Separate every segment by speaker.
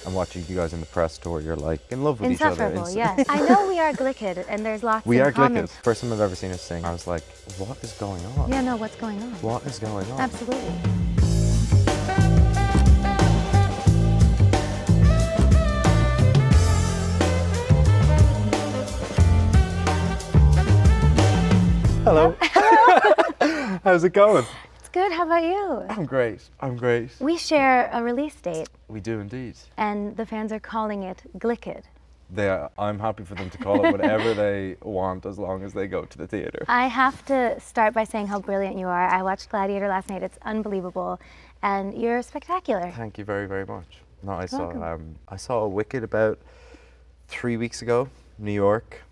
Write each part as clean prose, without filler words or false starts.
Speaker 1: and watching you guys in the press tour, you're like in love with each other.
Speaker 2: Insufferable, yes. I know we are Glicked, and there's lots
Speaker 1: We
Speaker 2: in
Speaker 1: are
Speaker 2: common.
Speaker 1: Glicked. First time I've ever seen us sing, I was like, what is going on?
Speaker 2: Yeah, no, what's going on?
Speaker 1: What is going on?
Speaker 2: Absolutely.
Speaker 1: Hello. How's it going?
Speaker 2: It's good, how about you?
Speaker 1: I'm great. I'm great.
Speaker 2: We share a release date,
Speaker 1: We do indeed.
Speaker 2: and the fans are calling it Glicked.
Speaker 1: I'm happy for them to call it whatever they want as long as they go to the theatre.
Speaker 2: I have to start by saying how brilliant you are. I watched Gladiator last night, it's unbelievable, and you're spectacular.
Speaker 1: Thank you very, very much. No,
Speaker 2: Welcome.
Speaker 1: I saw Wicked about 3 weeks ago, New York.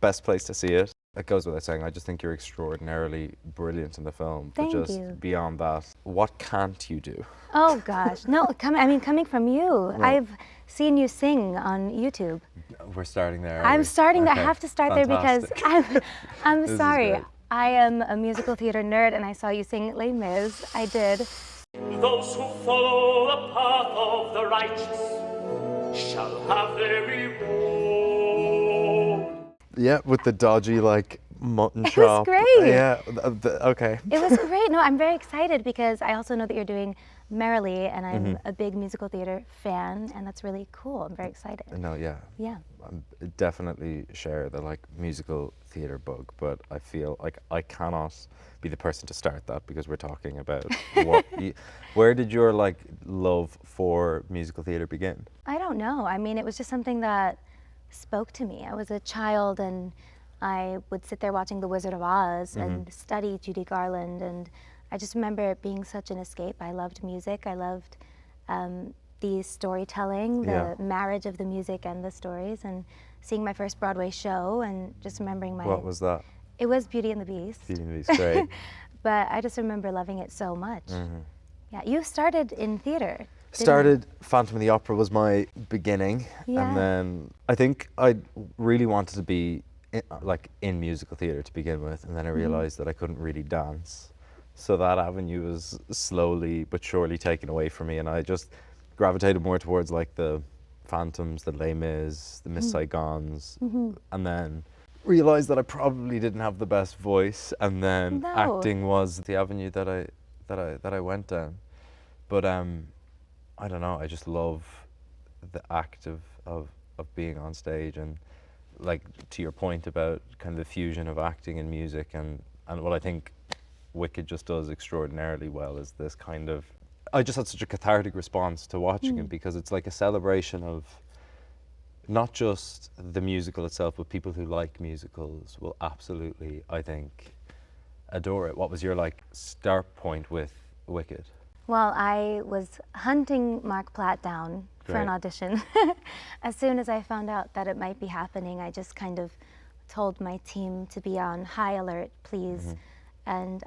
Speaker 1: Best place to see it. It goes without saying, I just think you're extraordinarily brilliant in the film.
Speaker 2: Thank
Speaker 1: but just
Speaker 2: you.
Speaker 1: beyond that, what can't you do?
Speaker 2: Oh gosh, no, coming from you, I've seen you sing on YouTube.
Speaker 1: We're starting there.
Speaker 2: I'm starting
Speaker 1: Okay,
Speaker 2: I have to start there because
Speaker 1: fantastic.
Speaker 2: I'm
Speaker 1: This is
Speaker 2: sorry.
Speaker 1: great.
Speaker 2: I am a musical theater nerd and I saw you sing Les Mis. I did.
Speaker 3: Those who follow the path of the righteous shall have their reward.
Speaker 1: Yeah, with the dodgy, like, mutton
Speaker 2: It was
Speaker 1: chop.
Speaker 2: great.
Speaker 1: Yeah, okay.
Speaker 2: It was great. No, I'm very excited because I also know that you're doing Merrily and I'm
Speaker 1: Mm-hmm.
Speaker 2: a big musical theater fan and that's really cool. I'm very excited.
Speaker 1: No, yeah.
Speaker 2: Yeah.
Speaker 1: I definitely share the like musical theatre bug, but I feel like I cannot be the person to start that because we're talking about where did your like love for musical theatre begin?
Speaker 2: I don't know. I mean, it was just something that spoke to me. I was a child and I would sit there watching The Wizard of Oz and study Judy Garland, and I just remember it being such an escape. I loved music. I loved the storytelling, the
Speaker 1: Yeah.
Speaker 2: marriage of the music and the stories, and seeing my first Broadway show and just remembering my...
Speaker 1: What was that?
Speaker 2: It was Beauty and the Beast.
Speaker 1: Beauty and the Beast, great.
Speaker 2: But I just remember loving it so much. Yeah, you started in theater. didn't you?
Speaker 1: Started Phantom of the Opera was my beginning,
Speaker 2: Yeah.
Speaker 1: and then I think I really wanted to be in musical theatre to begin with, and then I realised that I couldn't really dance. So that avenue was slowly but surely taken away from me, and I just gravitated more towards like the Phantoms, the Les Mis, the Miss Saigons, and then realised that I probably didn't have the best voice, and then
Speaker 2: No.
Speaker 1: acting was the avenue that I went down. But I don't know, I just love the act of being on stage, and like to your point about kind of the fusion of acting and music, and what I think Wicked just does extraordinarily well is this kind of, I just had such a cathartic response to watching it because it's like a celebration of not just the musical itself, but people who like musicals will absolutely, I think, adore it. What was your like start point with Wicked?
Speaker 2: Well, I was hunting Mark Platt down for an
Speaker 1: Great.
Speaker 2: audition. As soon as I found out that it might be happening, I just kind of told my team to be on high alert, please. And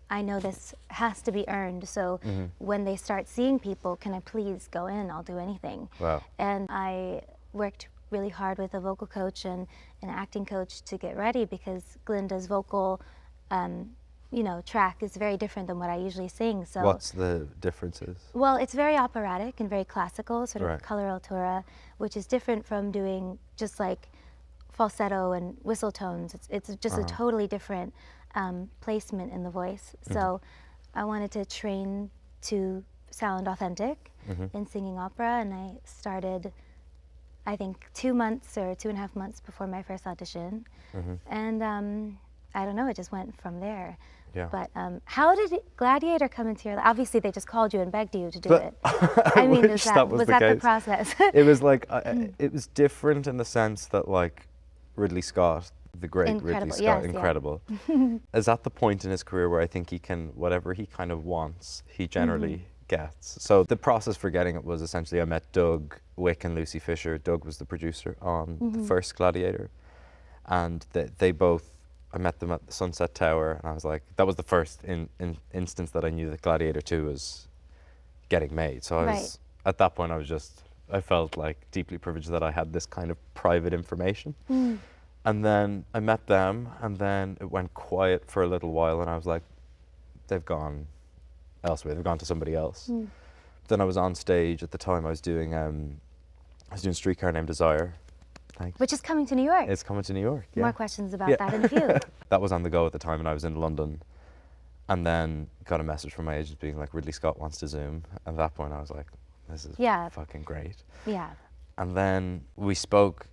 Speaker 2: I know this has to be earned, so when they start seeing people, can I please go in? I'll do anything.
Speaker 1: Wow.
Speaker 2: And I worked really hard with a vocal coach and an acting coach to get ready because Glinda's vocal track is very different than what I usually sing. So
Speaker 1: What's the differences?
Speaker 2: well, it's very operatic and very classical, sort of
Speaker 1: Right.
Speaker 2: coloratura, which is different from doing just like falsetto and whistle tones. It's just a totally different placement in the voice. So I wanted to train to sound authentic in singing opera, and I started, I think, 2 months or 2.5 months before my first audition. And I don't know, it just went from there.
Speaker 1: Yeah.
Speaker 2: But how did Gladiator come into your life? Obviously, they just called you and begged you to do it. I mean,
Speaker 1: wish that was the
Speaker 2: the
Speaker 1: case.
Speaker 2: process?
Speaker 1: It was like, it was different in the sense that like Ridley Scott, the great Ridley
Speaker 2: Incredible,
Speaker 1: Scott,
Speaker 2: yes, yeah.
Speaker 1: incredible, is at the point in his career where I think he can, whatever he kind of wants, he generally gets. So the process for getting it was essentially I met Doug Wick and Lucy Fisher. Doug was the producer on the first Gladiator, and they both, I met them at the Sunset Tower, and I was like, that was the first instance that I knew that Gladiator II was getting made. So I was, at that point, I felt like deeply privileged that I had this kind of private information. And then I met them, and then it went quiet for a little while, and I was like, they've gone elsewhere, they've gone to somebody else. then I was on stage at the time. I was doing Streetcar Named Desire. Thanks.
Speaker 2: Which is coming to New York.
Speaker 1: It's coming to New York. Yeah.
Speaker 2: More questions about
Speaker 1: Yeah.
Speaker 2: that in a few.
Speaker 1: That was on the go at the time, and I was in London. And then got a message from my agent being like, Ridley Scott wants to Zoom. At that point, I was like, this is fucking great.
Speaker 2: Yeah.
Speaker 1: And then we spoke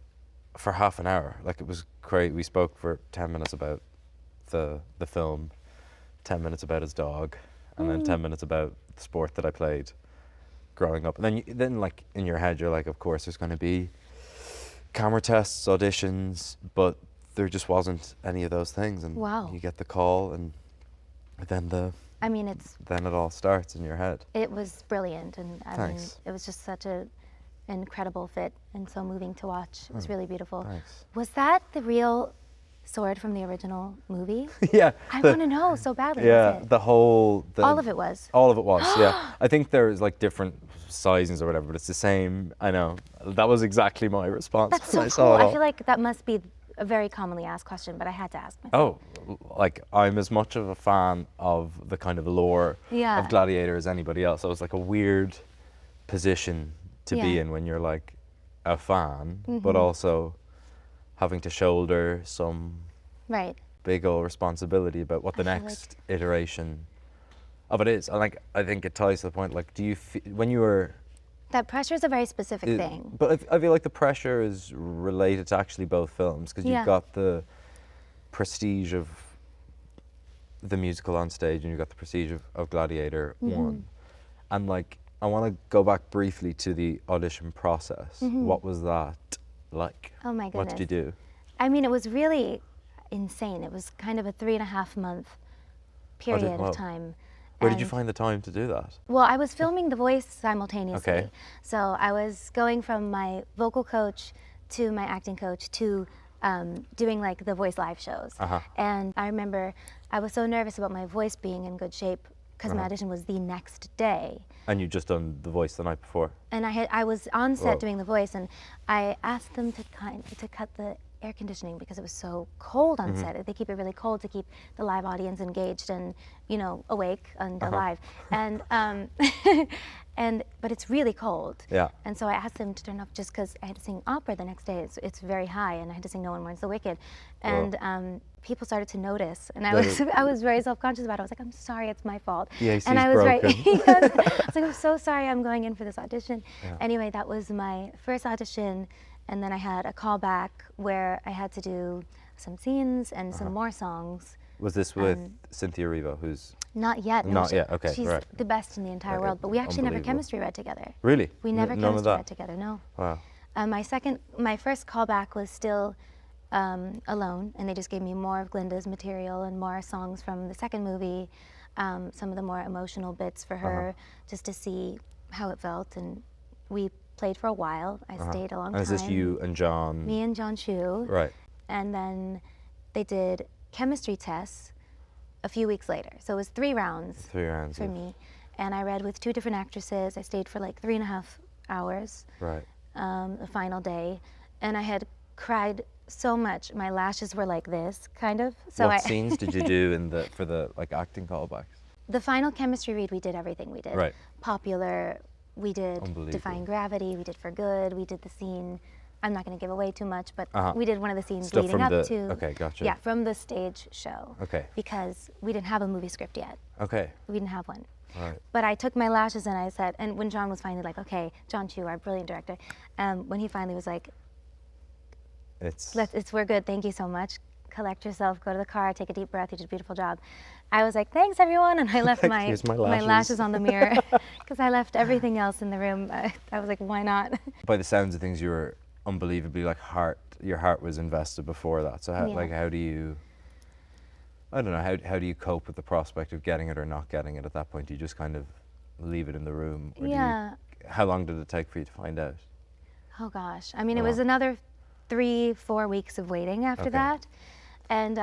Speaker 1: for half an hour. Like, it was great. We spoke for 10 minutes about the film, 10 minutes about his dog, and then 10 minutes about the sport that I played growing up. And then like in your head, you're like, of course, there's going to be camera tests, auditions, but there just wasn't any of those things. And
Speaker 2: Wow.
Speaker 1: you get the call, and then then it all starts in your head.
Speaker 2: It was brilliant, and I mean,
Speaker 1: Thanks.
Speaker 2: it was just such an incredible fit and so moving to watch. It was really beautiful.
Speaker 1: Thanks.
Speaker 2: Was that the real sword from the original movie?
Speaker 1: Yeah.
Speaker 2: I want to know so badly.
Speaker 1: Yeah,
Speaker 2: Was it?
Speaker 1: all
Speaker 2: of it was.
Speaker 1: All of it was, yeah. I think there's like different sizings or whatever, but it's the same. I know. That was exactly my response.
Speaker 2: That's
Speaker 1: when
Speaker 2: so
Speaker 1: I
Speaker 2: cool.
Speaker 1: saw it
Speaker 2: I
Speaker 1: all.
Speaker 2: feel like that must be a very commonly asked question, but I had to ask myself.
Speaker 1: Oh, like I'm as much of a fan of the kind of lore
Speaker 2: Yeah.
Speaker 1: of Gladiator as anybody else. So it was like a weird position to be
Speaker 2: Yeah.
Speaker 1: in when you're like a fan,
Speaker 2: Mm-hmm.
Speaker 1: but also having to shoulder some
Speaker 2: Right.
Speaker 1: big old responsibility about what the
Speaker 2: I feel
Speaker 1: next iteration of it is. And like, I think it ties to the point, like, do you when you were
Speaker 2: That pressure is a very specific thing.
Speaker 1: But I feel like the pressure is related to actually both films, because
Speaker 2: Yeah.
Speaker 1: you've got the prestige of the musical on stage, and you've got the prestige of Gladiator
Speaker 2: Mm-hmm.
Speaker 1: 1. And like, I want to go back briefly to the audition process. What was that like?
Speaker 2: Oh my
Speaker 1: What did you
Speaker 2: goodness.
Speaker 1: do?
Speaker 2: I mean, it was really insane. It was kind of a 3.5 month period
Speaker 1: wow.
Speaker 2: of time.
Speaker 1: Where did you
Speaker 2: And-
Speaker 1: find the time to do that?
Speaker 2: Well, I was filming The Voice simultaneously.
Speaker 1: Okay.
Speaker 2: So I was going from my vocal coach to my acting coach to doing like The Voice live shows.
Speaker 1: Uh-huh.
Speaker 2: And I remember I was so nervous about my voice being in good shape because my audition was the next day.
Speaker 1: And you'd just done The Voice the night before.
Speaker 2: And I was on set
Speaker 1: Whoa.
Speaker 2: doing The Voice, and I asked them to cut the air conditioning because it was so cold on set. They keep it really cold to keep the live audience engaged and, you know, awake and alive. And but it's really cold.
Speaker 1: Yeah.
Speaker 2: And so I asked them to turn off just because I had to sing opera the next day. It's very high, and I had to sing No One Mourns the Wicked. And people started to notice, and I was very self-conscious about it. I was like, I'm sorry, it's my fault.
Speaker 1: The AC
Speaker 2: and
Speaker 1: is
Speaker 2: I was
Speaker 1: broken.
Speaker 2: Yes. I was like, I'm so sorry, I'm going in for this audition.
Speaker 1: Yeah.
Speaker 2: Anyway, that was my first audition, and then I had a callback where I had to do some scenes and some more songs.
Speaker 1: Was this with Cynthia Erivo, who's
Speaker 2: Not yet. No,
Speaker 1: Not yet, okay,
Speaker 2: She's
Speaker 1: right.
Speaker 2: the best in the entire world, but we actually never
Speaker 1: Unbelievable.
Speaker 2: chemistry read together.
Speaker 1: really?
Speaker 2: We never
Speaker 1: None of
Speaker 2: chemistry
Speaker 1: that?
Speaker 2: read together, no.
Speaker 1: Wow.
Speaker 2: My first callback was still alone, and they just gave me more of Glinda's material and more songs from the second movie, some of the more emotional bits for her, just to see how it felt. And we played for a while. I stayed a long
Speaker 1: And
Speaker 2: time.
Speaker 1: is this you and John?
Speaker 2: Me and John Chu.
Speaker 1: Right.
Speaker 2: And then they did chemistry tests a few weeks later. So it was 3 rounds
Speaker 1: 3 rounds.
Speaker 2: for me. And I read with 2 different actresses. I stayed for like 3.5 hours.
Speaker 1: Right.
Speaker 2: The final day, and I had cried so much. My lashes were like this, kind of. So
Speaker 1: What scenes did you do for the like acting callbacks?
Speaker 2: The final chemistry read, we did everything. We did
Speaker 1: Right.
Speaker 2: Popular, we did
Speaker 1: Unbelievable.
Speaker 2: Defying Gravity, we did For Good, we did the scene. I'm not going to give away too much, but we did one of the scenes
Speaker 1: Stuff
Speaker 2: leading
Speaker 1: from
Speaker 2: up
Speaker 1: the-
Speaker 2: to.
Speaker 1: okay, gotcha.
Speaker 2: Yeah, from the stage show.
Speaker 1: Okay.
Speaker 2: Because we didn't have a movie script yet.
Speaker 1: Okay.
Speaker 2: We didn't have one.
Speaker 1: Right.
Speaker 2: But I took my lashes and I said, and when John was finally like, okay, John Chu, our brilliant director, when he finally was like, we're good, thank you so much. Collect yourself, go to the car, take a deep breath, you did a beautiful job. I was like, thanks everyone, and I left
Speaker 1: Here's my
Speaker 2: my
Speaker 1: lashes.
Speaker 2: lashes on the mirror because I left everything else in the room. I was like, why not?
Speaker 1: By the sounds of things, you were unbelievably like your heart was invested before that. So how do you? I don't know. How do you cope with the prospect of getting it or not getting it at that point? Do you just kind of leave it in the room? Or
Speaker 2: Yeah.
Speaker 1: How long did it take for you to find out?
Speaker 2: Oh gosh, I mean, it
Speaker 1: Wow.
Speaker 2: was another 3-4 weeks of waiting after
Speaker 1: Okay.
Speaker 2: that, and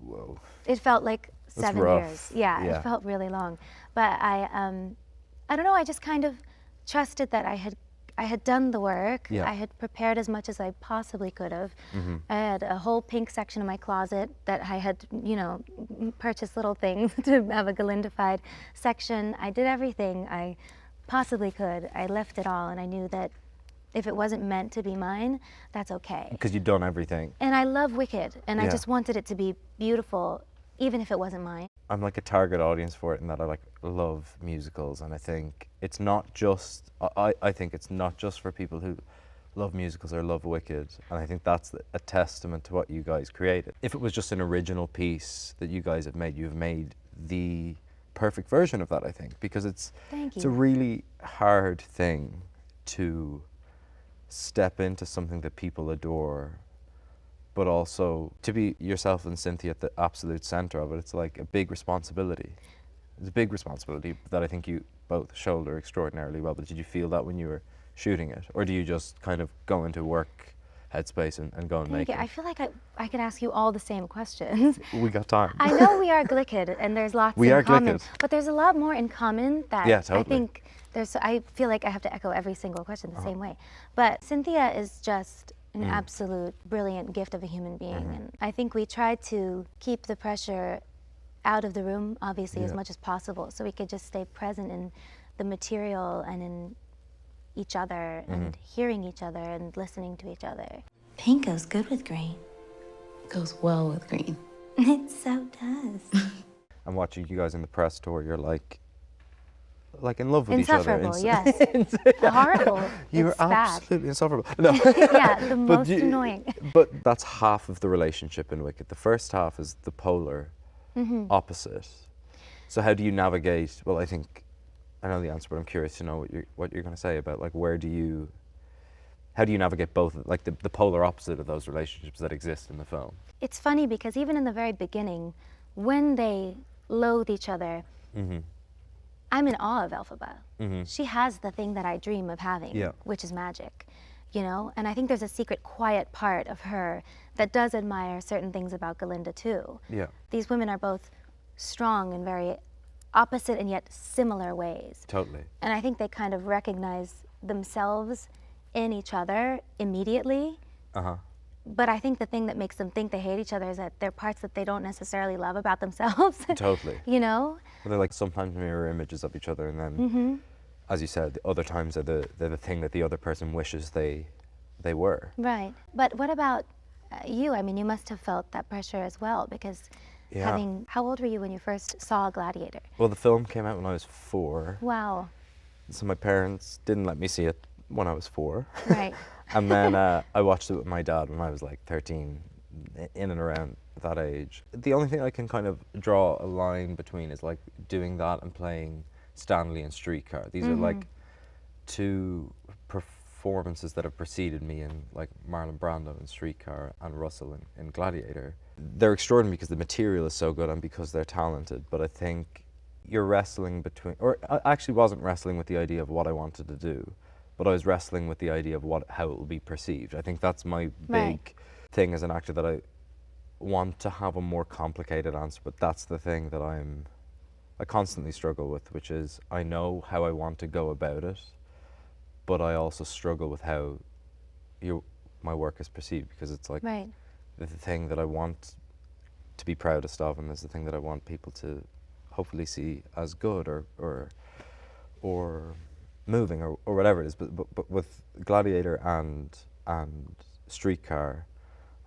Speaker 1: Whoa.
Speaker 2: it felt like
Speaker 1: That's
Speaker 2: 7
Speaker 1: rough.
Speaker 2: years. Yeah,
Speaker 1: Yeah.
Speaker 2: it felt really long. But I don't know. I just kind of trusted that I had done the work.
Speaker 1: Yeah.
Speaker 2: I had prepared as much as I possibly could have.
Speaker 1: Mm-hmm.
Speaker 2: I had a whole pink section in my closet that I had, purchased little things to have a Galindified section. I did everything. I possibly could. I left it all, and I knew that if it wasn't meant to be mine, that's okay.
Speaker 1: Because you've done everything.
Speaker 2: And I love Wicked, and I
Speaker 1: Yeah.
Speaker 2: just wanted it to be beautiful, even if it wasn't mine.
Speaker 1: I'm like a target audience for it in that I like love musicals, and I think it's not just, I think it's not just for people who love musicals or love Wicked, and I think that's a testament to what you guys created. If it was just an original piece that you guys have made, you've made the perfect version of that, I think, because it's
Speaker 2: Thank
Speaker 1: it's a
Speaker 2: you.
Speaker 1: really hard thing to step into something that people adore, but also to be yourself and Cynthia at the absolute center of it. It's like a big responsibility. It's a big responsibility that I think you both shoulder extraordinarily well. But did you feel that when you were shooting it, or do you just kind of go into work headspace and go and make
Speaker 2: Thank you.
Speaker 1: it?
Speaker 2: I feel like I could ask you all the same questions.
Speaker 1: We got time.
Speaker 2: I know we are Glicked, and there's lots
Speaker 1: We
Speaker 2: in
Speaker 1: are
Speaker 2: common,
Speaker 1: Glicked.
Speaker 2: but there's a lot more in common that
Speaker 1: Yeah,
Speaker 2: I
Speaker 1: totally.
Speaker 2: think there's. I feel like I have to echo every single question the same way. But Cynthia is just an absolute brilliant gift of a human being, and I think we tried to keep the pressure out of the room, obviously, as
Speaker 1: Yeah.
Speaker 2: much as possible, so we could just stay present in the material and in each other and hearing each other and listening to each other.
Speaker 4: Pink goes good with green.
Speaker 5: Goes well with green.
Speaker 4: It so does.
Speaker 1: And watching you guys in the press tour, you're like in love with each other.
Speaker 2: Insufferable, yes. Horrible.
Speaker 1: You were
Speaker 2: It's bad.
Speaker 1: absolutely insufferable. No.
Speaker 2: Yeah, the
Speaker 1: But
Speaker 2: most annoying.
Speaker 1: But that's half of the relationship in Wicked. The first half is the polar opposite. So how do you navigate? Well, I think I know the answer, but I'm curious to know what you're going to say about like how do you navigate both, like the polar opposite of those relationships that exist in the film?
Speaker 2: It's funny because even in the very beginning, when they loathe each other, I'm in awe of Elphaba. She has the thing that I dream of having,
Speaker 1: Yeah.
Speaker 2: which is magic, you know? And I think there's a secret, quiet part of her that does admire certain things about Galinda too.
Speaker 1: Yeah.
Speaker 2: These women are both strong in very opposite and yet similar ways.
Speaker 1: Totally.
Speaker 2: And I think they kind of recognize themselves in each other immediately. But I think the thing that makes them think they hate each other is that there are parts that they don't necessarily love about themselves.
Speaker 1: Totally.
Speaker 2: You know?
Speaker 1: They're like sometimes mirror images of each other, and then, as you said, the other times they're the thing that the other person wishes they were.
Speaker 2: Right. But what about you? I mean, you must have felt that pressure as well, because
Speaker 1: Yeah.
Speaker 2: how old were you when you first saw Gladiator?
Speaker 1: Well, the film came out when I was 4,
Speaker 2: Wow.
Speaker 1: so my parents didn't let me see it when I was 4.
Speaker 2: Right.
Speaker 1: And then I watched it with my dad when I was like 13, in and around that age. The only thing I can kind of draw a line between is like doing that and playing Stanley in Streetcar. These are like two performances that have preceded me in like Marlon Brando in Streetcar and Russell in Gladiator. They're extraordinary because the material is so good and because they're talented, but I think you're wrestling between, or I actually wasn't wrestling with the idea of what I wanted to do, but I was wrestling with the idea of how it will be perceived. I think that's my
Speaker 2: Right.
Speaker 1: big thing as an actor, that I want to have a more complicated answer, but that's the thing that I constantly struggle with, which is I know how I want to go about it, but I also struggle with how my work is perceived, because it's like
Speaker 2: Right.
Speaker 1: the thing that I want to be proudest of, and there's the thing that I want people to hopefully see as good or moving or whatever it is. But with Gladiator and Streetcar,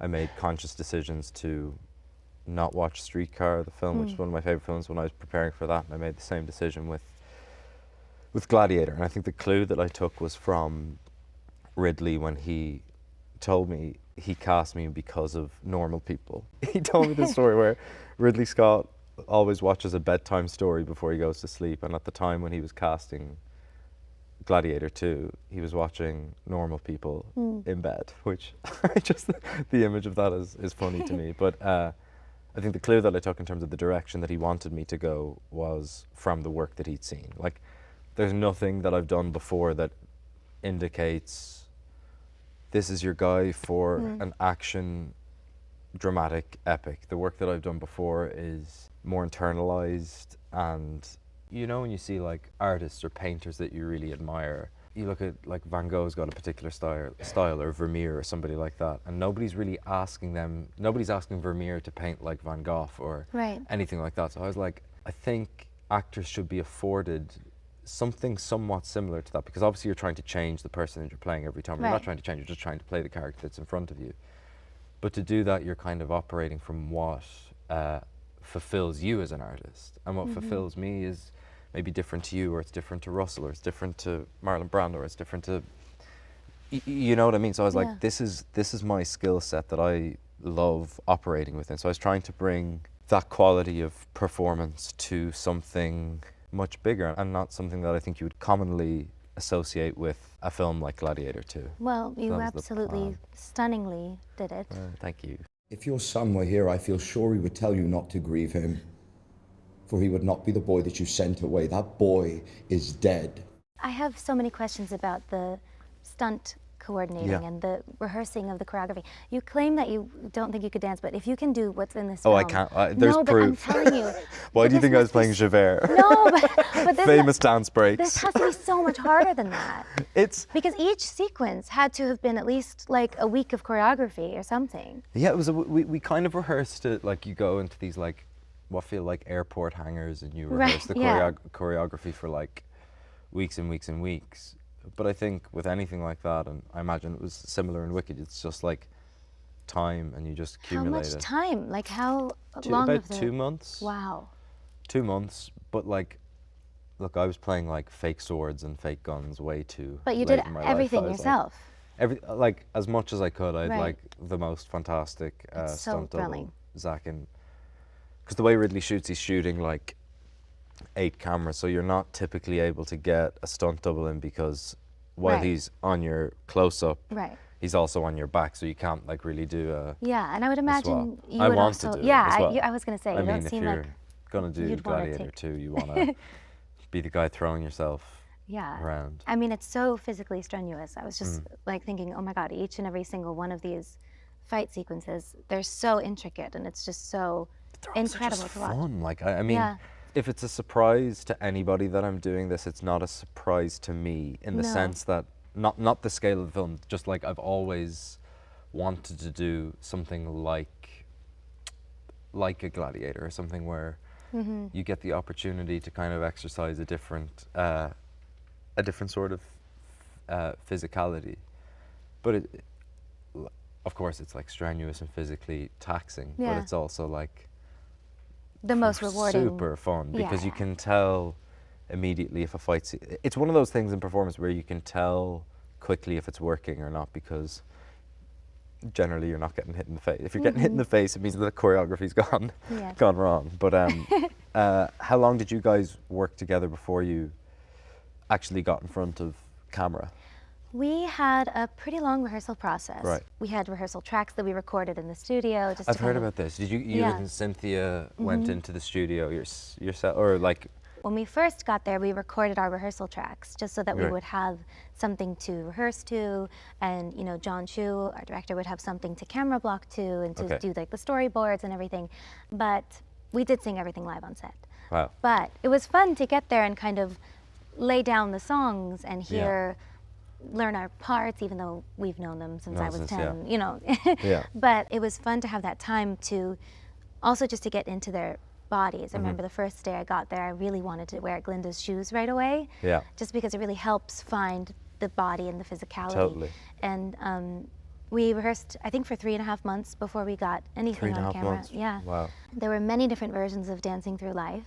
Speaker 1: I made conscious decisions to not watch Streetcar, the film, which is one of my favorite films, when I was preparing for that, and I made the same decision with Gladiator. And I think the clue that I took was from Ridley when he told me he cast me because of normal people. He told me the story where Ridley Scott always watches a bedtime story before he goes to sleep, and at the time when he was casting Gladiator II, he was watching normal people in bed, which just the image of that is funny to me. But I think the clue that I took in terms of the direction that he wanted me to go was from the work that he'd seen. Like, there's nothing that I've done before that indicates this is your guy for an action, dramatic epic. The work that I've done before is more internalized, and you know when you see like artists or painters that you really admire, you look at like Van Gogh's got a particular style or Vermeer or somebody like that, and nobody's asking Vermeer to paint like Van Gogh or
Speaker 2: Right.
Speaker 1: anything like that. So I was like, I think actors should be afforded something somewhat similar to that, because obviously you're trying to change the person that you're playing every time. You're not
Speaker 2: Right.
Speaker 1: trying to change, you're just trying to play the character that's in front of you. But to do that, you're kind of operating from what fulfills you as an artist. And what fulfills me is maybe different to you, or it's different to Russell, or it's different to Marlon Brando, or it's different to, you know what I mean? So I was
Speaker 2: Yeah.
Speaker 1: like, this is my skill set that I love operating within. So I was trying to bring that quality of performance to something much bigger, and not something that I think you would commonly associate with a film like Gladiator II.
Speaker 2: Well, you
Speaker 1: That was the
Speaker 2: absolutely
Speaker 1: plan.
Speaker 2: stunningly did it.
Speaker 1: Thank you.
Speaker 6: If your son were here, I feel sure he would tell you not to grieve him, for he would not be the boy that you sent away. That boy is dead.
Speaker 2: I have so many questions about the stunt coordinating
Speaker 1: Yeah.
Speaker 2: and the rehearsing of the choreography. You claim that you don't think you could dance, but if you can do what's in this
Speaker 1: Oh,
Speaker 2: film...
Speaker 1: I can't. There's
Speaker 2: no,
Speaker 1: proof.
Speaker 2: but I'm telling you...
Speaker 1: Why
Speaker 2: but
Speaker 1: do you
Speaker 2: this
Speaker 1: think I was
Speaker 2: must be
Speaker 1: playing Javert?
Speaker 2: No, but this
Speaker 1: Famous dance breaks.
Speaker 2: This has to be so much harder than that.
Speaker 1: It's
Speaker 2: Because each sequence had to have been at least like a week of choreography or something.
Speaker 1: Yeah, it was. We kind of rehearsed it like you go into these like what feel like airport hangars, and you rehearse
Speaker 2: Right,
Speaker 1: the
Speaker 2: yeah.
Speaker 1: choreography for like weeks and weeks and weeks. But I think with anything like that, and I imagine it was similar in Wicked, it's just like time, and you just
Speaker 2: How
Speaker 1: accumulate
Speaker 2: much
Speaker 1: it.
Speaker 2: time? Like how long
Speaker 1: About
Speaker 2: of the...
Speaker 1: 2 months.
Speaker 2: Wow.
Speaker 1: 2 months, but like, look, I was playing like fake swords and fake guns way too.
Speaker 2: But you
Speaker 1: late
Speaker 2: did
Speaker 1: in my life.
Speaker 2: everything
Speaker 1: I was, like,
Speaker 2: yourself.
Speaker 1: like as much as I could. I had
Speaker 2: Right.
Speaker 1: like the most fantastic
Speaker 2: That's so
Speaker 1: stunt double,
Speaker 2: thrilling.
Speaker 1: Zach, and because the way Ridley shoots, he's shooting like 8 cameras, so you're not typically able to get a stunt double in, because while
Speaker 2: Right.
Speaker 1: he's on your close up,
Speaker 2: Right.
Speaker 1: he's also on your back, so you can't like really do a.
Speaker 2: Yeah, and I would imagine
Speaker 1: swap.
Speaker 2: you
Speaker 1: I
Speaker 2: would
Speaker 1: want
Speaker 2: also...
Speaker 1: to do
Speaker 2: yeah,
Speaker 1: it as well.
Speaker 2: I was going to say,
Speaker 1: I
Speaker 2: you
Speaker 1: mean,
Speaker 2: don't
Speaker 1: if
Speaker 2: seem
Speaker 1: you're
Speaker 2: like...
Speaker 1: gonna do
Speaker 2: you'd wanna
Speaker 1: Gladiator
Speaker 2: take-
Speaker 1: 2, you wanna be the guy throwing yourself
Speaker 2: Yeah.
Speaker 1: around.
Speaker 2: I mean, it's so physically strenuous. I was just
Speaker 1: Mm.
Speaker 2: like thinking, oh my God, each and every single one of these fight sequences, they're so intricate, and it's just so
Speaker 1: They're also
Speaker 2: incredible
Speaker 1: just
Speaker 2: to watch.
Speaker 1: fun. Like I mean,
Speaker 2: Yeah.
Speaker 1: if it's a surprise to anybody that I'm doing this, it's not a surprise to me in the
Speaker 2: No.
Speaker 1: sense that not the scale of the film. Just like I've always wanted to do something like a Gladiator, or something where
Speaker 2: Mm-hmm.
Speaker 1: you get the opportunity to kind of exercise a different sort of physicality. But of course, it's like strenuous and physically taxing.
Speaker 2: Yeah.
Speaker 1: But it's also like
Speaker 2: The most rewarding.
Speaker 1: super fun, because you
Speaker 2: Yeah.
Speaker 1: can tell immediately if a fight it's one of those things in performance where you can tell quickly if it's working or not, because generally you're not getting hit in the face. If you're getting hit in the face, it means that the choreography's gone
Speaker 2: Yes.
Speaker 1: gone wrong. But how long did you guys work together before you actually got in front of camera?
Speaker 2: We had a pretty long rehearsal process.
Speaker 1: Right.
Speaker 2: We had rehearsal tracks that we recorded in the studio. Just
Speaker 1: I've
Speaker 2: to
Speaker 1: heard
Speaker 2: kind of-
Speaker 1: about this. Did you
Speaker 2: Yeah.
Speaker 1: and Cynthia went into the studio yourself, or like?
Speaker 2: When we first got there, we recorded our rehearsal tracks just so that we
Speaker 1: Right.
Speaker 2: would have something to rehearse to, and you know, John Chu, our director, would have something to camera block to, and to
Speaker 1: Okay.
Speaker 2: do like the storyboards and everything. But we did sing everything live on set.
Speaker 1: Wow.
Speaker 2: But it was fun to get there and kind of lay down the songs and hear, learn our parts, even though we've known them since I was
Speaker 1: Since,
Speaker 2: 10, you know.
Speaker 1: Yeah.
Speaker 2: But it was fun to have that time to also just to get into their bodies. I remember the first day I got there, I really wanted to wear Glinda's shoes right away.
Speaker 1: Yeah.
Speaker 2: Just because it really helps find the body and the physicality.
Speaker 1: Totally.
Speaker 2: And we rehearsed, I think, for 3.5 months before we got anything on
Speaker 1: 3.5
Speaker 2: camera.
Speaker 1: months.
Speaker 2: Yeah.
Speaker 1: Wow.
Speaker 2: There were many different versions of Dancing Through Life.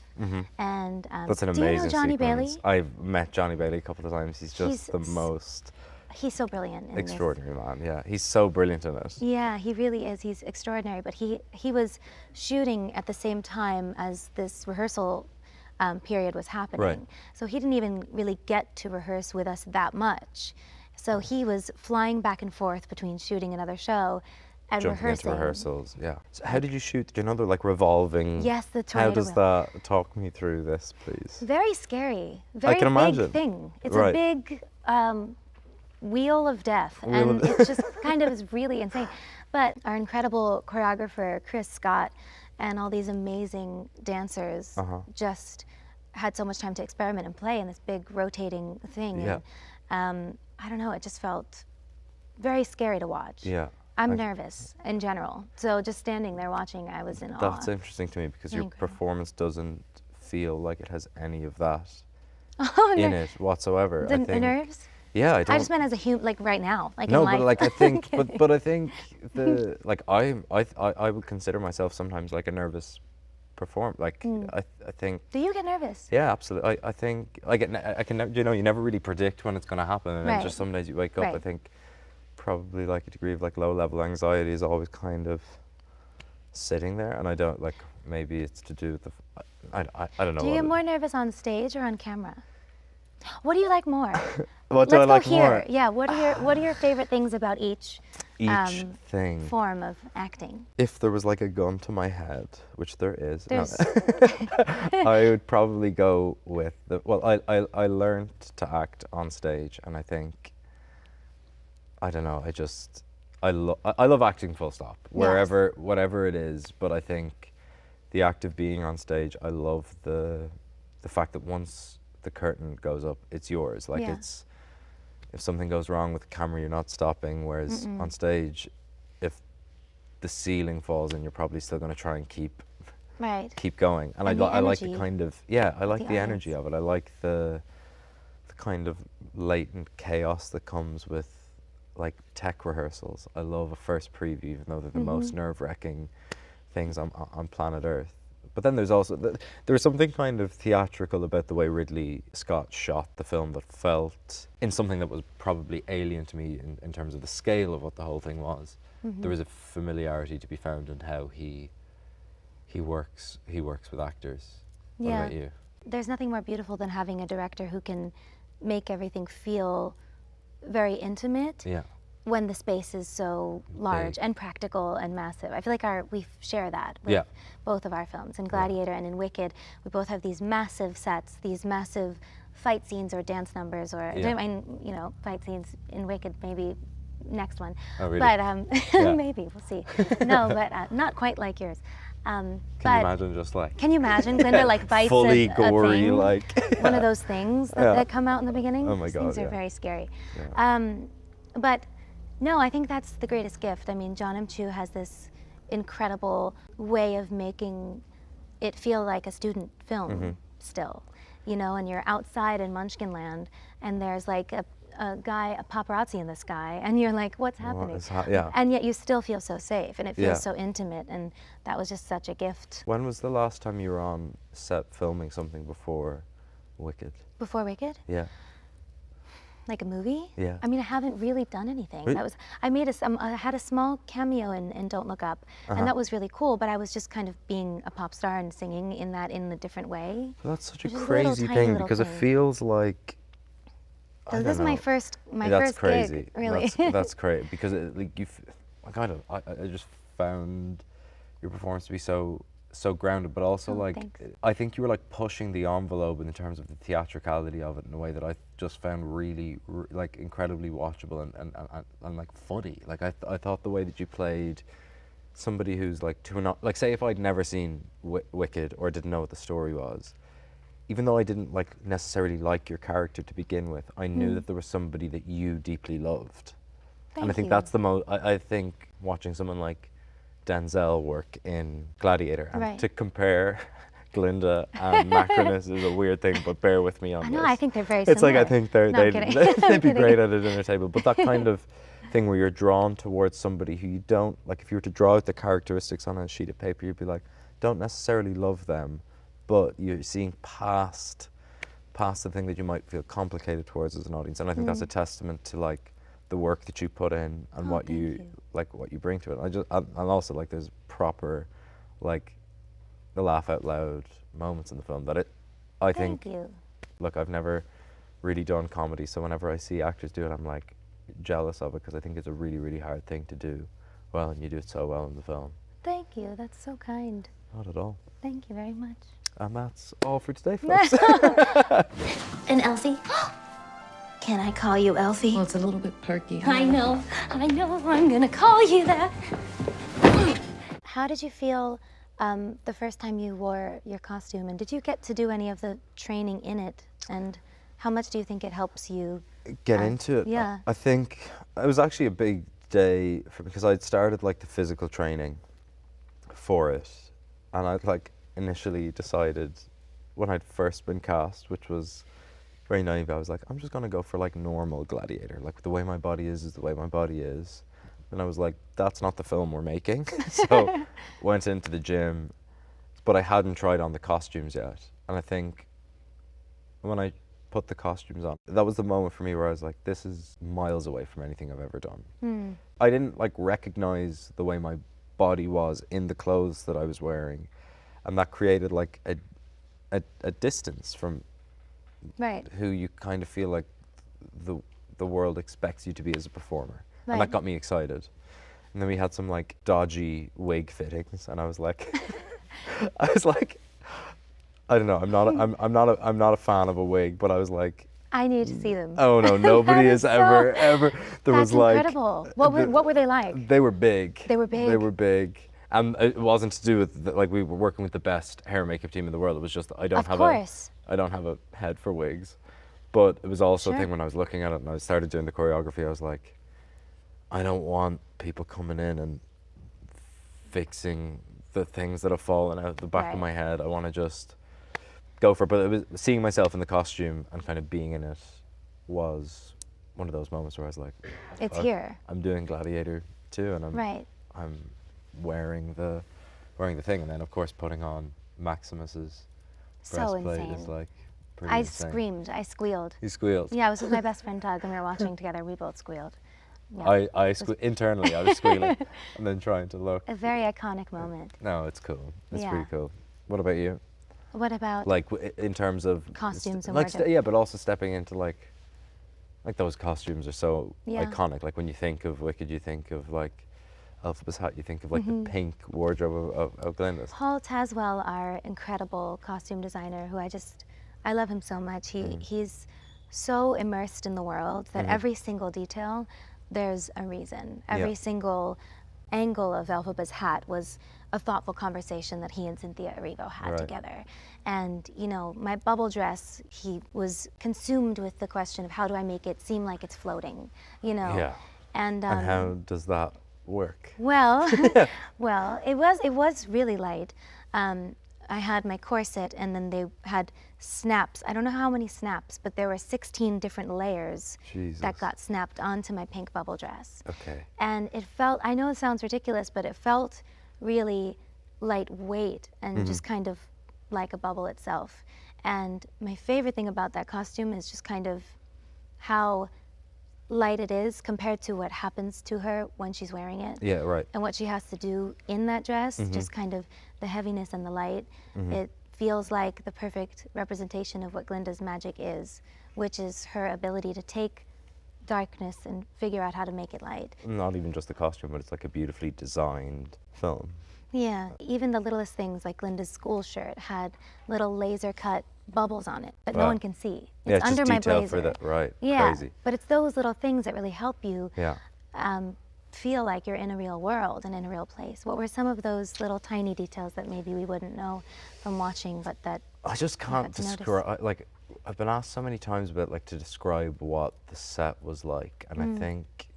Speaker 2: And
Speaker 1: That's an
Speaker 2: do you know
Speaker 1: amazing
Speaker 2: Johnny
Speaker 1: sequence.
Speaker 2: Bailey?
Speaker 1: I've met Johnny Bailey a couple of times. He's just
Speaker 2: He's
Speaker 1: the most
Speaker 2: He's so brilliant in this.
Speaker 1: extraordinary man. Yeah, he's so brilliant in it.
Speaker 2: Yeah, he really is. He's extraordinary. But he was shooting at the same time as this rehearsal period was happening.
Speaker 1: Right.
Speaker 2: So he didn't even really get to rehearse with us that much. So he was flying back and forth between shooting another show and
Speaker 1: Jumping
Speaker 2: rehearsing.
Speaker 1: into rehearsals. Yeah. So how did you shoot? Do you know the like revolving?
Speaker 2: Yes, the
Speaker 1: How
Speaker 2: tornado
Speaker 1: does
Speaker 2: wheel.
Speaker 1: that? Talk me through this, please.
Speaker 2: Very scary. Very
Speaker 1: can imagine.
Speaker 2: big thing. It's
Speaker 1: Right.
Speaker 2: a big wheel of death,
Speaker 1: Wheel
Speaker 2: and
Speaker 1: of-
Speaker 2: it's just kind of is really insane. But our incredible choreographer Chris Scott and all these amazing dancers just had so much time to experiment and play in this big rotating thing.
Speaker 1: Yeah.
Speaker 2: And I don't know, it just felt very scary to watch.
Speaker 1: Yeah.
Speaker 2: I'm nervous in general, so just standing there watching, I was in awe.
Speaker 1: That's interesting to me, because your
Speaker 2: Incredible.
Speaker 1: performance doesn't feel like it has any of that in it whatsoever.
Speaker 2: The
Speaker 1: I think,
Speaker 2: nerves?
Speaker 1: yeah, I don't.
Speaker 2: I just meant as a human, like right now, like
Speaker 1: No,
Speaker 2: in life.
Speaker 1: but like I think,
Speaker 2: Kidding.
Speaker 1: but I think I would consider myself sometimes like a nervous performer. Like I think.
Speaker 2: Do you get nervous?
Speaker 1: Yeah, absolutely. I think I can you know, you never really predict when it's going to happen, and then
Speaker 2: Right.
Speaker 1: just some days you wake up. I
Speaker 2: Right.
Speaker 1: think probably like a degree of like low level anxiety is always kind of sitting there, and I don't like, maybe it's to do with the I don't know.
Speaker 2: Do you
Speaker 1: what
Speaker 2: get
Speaker 1: it-
Speaker 2: more nervous on stage or on camera? What do you like more?
Speaker 1: What do I
Speaker 2: Let's
Speaker 1: like
Speaker 2: go here.
Speaker 1: more?
Speaker 2: Yeah. What are your favorite things about each
Speaker 1: Thing.
Speaker 2: form of acting?
Speaker 1: If there was like a gun to my head, which there is, no,
Speaker 2: There's
Speaker 1: I would probably go with the. Well, I learned to act on stage, and I think. I don't know. I love acting. Full stop. Wherever, whatever it is, but I think the act of being on stage. I love the fact that once the curtain goes up, it's yours. Like it's. If something goes wrong with the camera, you're not stopping. Whereas on stage, if the ceiling falls in, you're probably still going to try and keep going. And
Speaker 2: And the
Speaker 1: I like the
Speaker 2: energy
Speaker 1: kind of I like
Speaker 2: the
Speaker 1: the energy
Speaker 2: audience.
Speaker 1: of it. I like the kind of latent chaos that comes with like tech rehearsals. I love a first preview, even though they're the most nerve-wracking things on planet Earth. But then there's also there was something kind of theatrical about the way Ridley Scott shot the film that felt in something that was probably alien to me in terms of the scale of what the whole thing was. There was a familiarity to be found in how he works with actors. What
Speaker 2: Yeah.
Speaker 1: about you?
Speaker 2: There's nothing more beautiful than having a director who can make everything feel very intimate
Speaker 1: Yeah.
Speaker 2: when the space is so large
Speaker 1: Big.
Speaker 2: and practical and massive. I feel like we share that with
Speaker 1: Yeah.
Speaker 2: both of our films. In Gladiator and in Wicked, we both have these massive sets, these massive fight scenes or dance numbers, or
Speaker 1: Yeah.
Speaker 2: I mean, fight scenes in Wicked maybe next one.
Speaker 1: Oh, really?
Speaker 2: But
Speaker 1: Yeah.
Speaker 2: maybe we'll see. No, but not quite like yours.
Speaker 1: Can you
Speaker 2: But
Speaker 1: imagine just like
Speaker 2: can you imagine Glinda like bites
Speaker 1: fully
Speaker 2: a
Speaker 1: gory
Speaker 2: thing?
Speaker 1: like
Speaker 2: One of those things that come out in the beginning.
Speaker 1: Oh my
Speaker 2: Those
Speaker 1: God,
Speaker 2: things are
Speaker 1: yeah.
Speaker 2: very scary.
Speaker 1: Yeah.
Speaker 2: But no, I think that's the greatest gift. I mean, John M. Chu has this incredible way of making it feel like a student film still, and you're outside in Munchkinland and there's like a paparazzi in the sky, and you're like, what's happening?
Speaker 1: yeah.
Speaker 2: And yet you still feel so safe, and it feels
Speaker 1: Yeah.
Speaker 2: so intimate, and that was just such a gift.
Speaker 1: When was the last time you were on set filming something before Wicked?
Speaker 2: Before Wicked?
Speaker 1: Yeah.
Speaker 2: Like a movie?
Speaker 1: Yeah.
Speaker 2: I mean, I haven't really done anything.
Speaker 1: Really?
Speaker 2: I had a small cameo in Don't Look Up, and that was really cool. But I was just kind of being a pop star and singing in a different way.
Speaker 1: Well, that's such a
Speaker 2: Which is a
Speaker 1: crazy
Speaker 2: little tiny
Speaker 1: thing
Speaker 2: little
Speaker 1: because it
Speaker 2: thing.
Speaker 1: feels like.
Speaker 2: So
Speaker 1: I
Speaker 2: this is
Speaker 1: don't
Speaker 2: my
Speaker 1: know.
Speaker 2: first
Speaker 1: That's
Speaker 2: first
Speaker 1: crazy.
Speaker 2: gig, really.
Speaker 1: That's great because I just found your performance to be so grounded, but also
Speaker 2: Oh,
Speaker 1: like
Speaker 2: thanks.
Speaker 1: I think you were like pushing the envelope in terms of the theatricality of it in a way that I just found really like incredibly watchable and like funny. Like I thought the way that you played somebody who's like like say if I'd never seen Wicked or didn't know what the story was, even though I didn't like necessarily like your character to begin with, I knew that there was somebody that you deeply loved. And I think
Speaker 2: you.
Speaker 1: that's the most, I think watching someone like Denzel work in Gladiator, and
Speaker 2: Right.
Speaker 1: to compare Glinda and Macronus is a weird thing, but bear with me on
Speaker 2: I
Speaker 1: this.
Speaker 2: know. I think they're very
Speaker 1: It's like I
Speaker 2: similar.
Speaker 1: think
Speaker 2: No, I'm kidding. I'm
Speaker 1: they'd be
Speaker 2: kidding.
Speaker 1: great at a dinner table, but that kind of thing where you're drawn towards somebody who you don't, like if you were to draw out the characteristics on a sheet of paper, you'd be like, don't necessarily love them, but you're seeing past the thing that you might feel complicated towards as an audience. And I think that's a testament to like the work that you put in and
Speaker 2: Oh,
Speaker 1: what
Speaker 2: thank
Speaker 1: you
Speaker 2: you.
Speaker 1: like what you bring to it. And also like there's proper like the laugh out loud moments in the film that I think
Speaker 2: Thank you.
Speaker 1: look, I've never really done comedy, so whenever I see actors do it, I'm like jealous of it because I think it's a really, really hard thing to do well, and you do it so well in the film.
Speaker 2: Thank you. That's so kind.
Speaker 1: Not at all.
Speaker 2: Thank you very much.
Speaker 1: And that's all for today, folks.
Speaker 4: And Elfie? Can I call you Elfie?
Speaker 5: Well, it's a little bit perky.
Speaker 4: I know, I'm gonna call you that.
Speaker 2: How did you feel the first time you wore your costume, and did you get to do any of the training in it? And how much do you think it helps you?
Speaker 1: Get into it.
Speaker 2: yeah.
Speaker 1: I think it was actually a big day because I'd started like the physical training for it, and I'd like initially decided when I'd first been cast, which was very naive. I was like, I'm just gonna go for like normal Gladiator. Like the way my body is the way my body is. And I was like, that's not the film we're making. So went into the gym, but I hadn't tried on the costumes yet. And I think when I put the costumes on, that was the moment for me where I was like, this is miles away from anything I've ever done. I didn't like recognize the way my body was in the clothes that I was wearing. And that created like a distance from
Speaker 2: Right.
Speaker 1: who you kind of feel like the world expects you to be as a performer.
Speaker 2: Right.
Speaker 1: And that got me excited. And then we had some like dodgy wig fittings, and I was like, I was like, I don't know. I'm not a fan of a wig, but I was like,
Speaker 2: I need to see them.
Speaker 1: oh no, nobody has ever. There
Speaker 2: That's
Speaker 1: was like
Speaker 2: incredible. What were they like?
Speaker 1: They were big.
Speaker 2: They were big.
Speaker 1: They were big. And it wasn't to do with like we were working with the best hair and makeup team in the world. It was just I don't
Speaker 2: Of
Speaker 1: have
Speaker 2: course.
Speaker 1: I don't have a head for wigs. But it was also a
Speaker 2: Sure.
Speaker 1: thing when I was looking at it and I started doing the choreography, I was like, I don't want people coming in and fixing the things that have fallen out the back of
Speaker 2: Right.
Speaker 1: my head. I want to just go for it. But it was seeing myself in the costume and kind of being in it was one of those moments where I was like,
Speaker 2: It's
Speaker 1: "Fuck,
Speaker 2: here.
Speaker 1: I'm doing Gladiator II, and
Speaker 2: Right.
Speaker 1: I'm wearing the thing, and then of course putting on Maximus's
Speaker 2: So
Speaker 1: breastplate is
Speaker 2: insane.
Speaker 1: like pretty
Speaker 2: I
Speaker 1: insane.
Speaker 2: screamed. I squealed.
Speaker 1: He squealed.
Speaker 2: Yeah, I was with my best friend Doug, and we were watching together. We both squealed. Yeah.
Speaker 1: Internally I was squealing and then trying to look.
Speaker 2: A very iconic moment.
Speaker 1: No, it's cool. It's
Speaker 2: Yeah.
Speaker 1: pretty cool. What about you?
Speaker 2: What about
Speaker 1: Like in terms of
Speaker 2: Costumes and
Speaker 1: like
Speaker 2: wardrobe.
Speaker 1: yeah, but also stepping into like those costumes are so
Speaker 2: Yeah.
Speaker 1: iconic. Like when you think of Wicked, you think of like Elphaba's hat, you think of like the pink wardrobe of Glenda's.
Speaker 2: Paul Tazwell, our incredible costume designer, who I love him so much. He's so immersed in the world that every single detail, there's a reason. Every
Speaker 1: Yeah.
Speaker 2: single angle of Elphaba's hat was a thoughtful conversation that he and Cynthia Erivo had
Speaker 1: Right.
Speaker 2: together. And, you know, my bubble dress, he was consumed with the question of how do I make it seem like it's floating, you know?
Speaker 1: Yeah.
Speaker 2: And,
Speaker 1: And how does that work?
Speaker 2: well, well, it was really light. I had my corset, and then they had snaps. I don't know how many snaps, but there were 16 different layers
Speaker 1: Jesus.
Speaker 2: that got snapped onto my pink bubble dress.
Speaker 1: Okay.
Speaker 2: And it felt, I know it sounds ridiculous, but it felt really lightweight and just kind of like a bubble itself. And my favorite thing about that costume is just kind of how light it is compared to what happens to her when she's wearing it.
Speaker 1: Yeah, right.
Speaker 2: And what she has to do in that dress, just kind of the heaviness and the light. It feels like the perfect representation of what Glinda's magic is, which is her ability to take darkness and figure out how to make it light.
Speaker 1: Not even just the costume, but it's like a beautifully designed film.
Speaker 2: Yeah, even the littlest things, like Glinda's school shirt had little laser cut bubbles on it, but no
Speaker 1: Wow.
Speaker 2: one can see.
Speaker 1: Yeah, it's
Speaker 2: under
Speaker 1: just
Speaker 2: my
Speaker 1: detail
Speaker 2: blazer.
Speaker 1: for that, right?
Speaker 2: Yeah,
Speaker 1: Crazy.
Speaker 2: but it's those little things that really help you
Speaker 1: Yeah.
Speaker 2: feel like you're in a real world and in a real place. What were some of those little tiny details that maybe we wouldn't know from watching, but that
Speaker 1: I just
Speaker 2: you
Speaker 1: can't
Speaker 2: got to notice?
Speaker 1: describe. Like, I've been asked so many times about like to describe what the set was like, and I think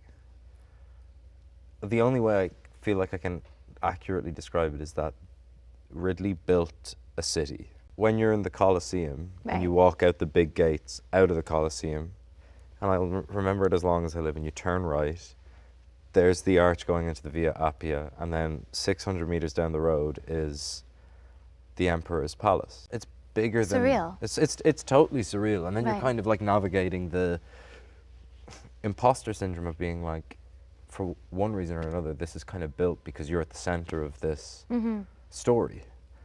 Speaker 1: the only way I feel like I can accurately describe it is that Ridley built a city. When you're in the Colosseum and you
Speaker 2: Right.
Speaker 1: walk out the big gates out of the Colosseum, and I'll remember it as long as I live, and you turn right, there's the arch going into the Via Appia, and then 600 meters down the road is the Emperor's Palace. It's bigger than
Speaker 2: Surreal.
Speaker 1: It's totally surreal, and then you're
Speaker 2: Right.
Speaker 1: kind of like navigating the imposter syndrome of being like, for one reason or another, this is kind of built because you're at the center of this story,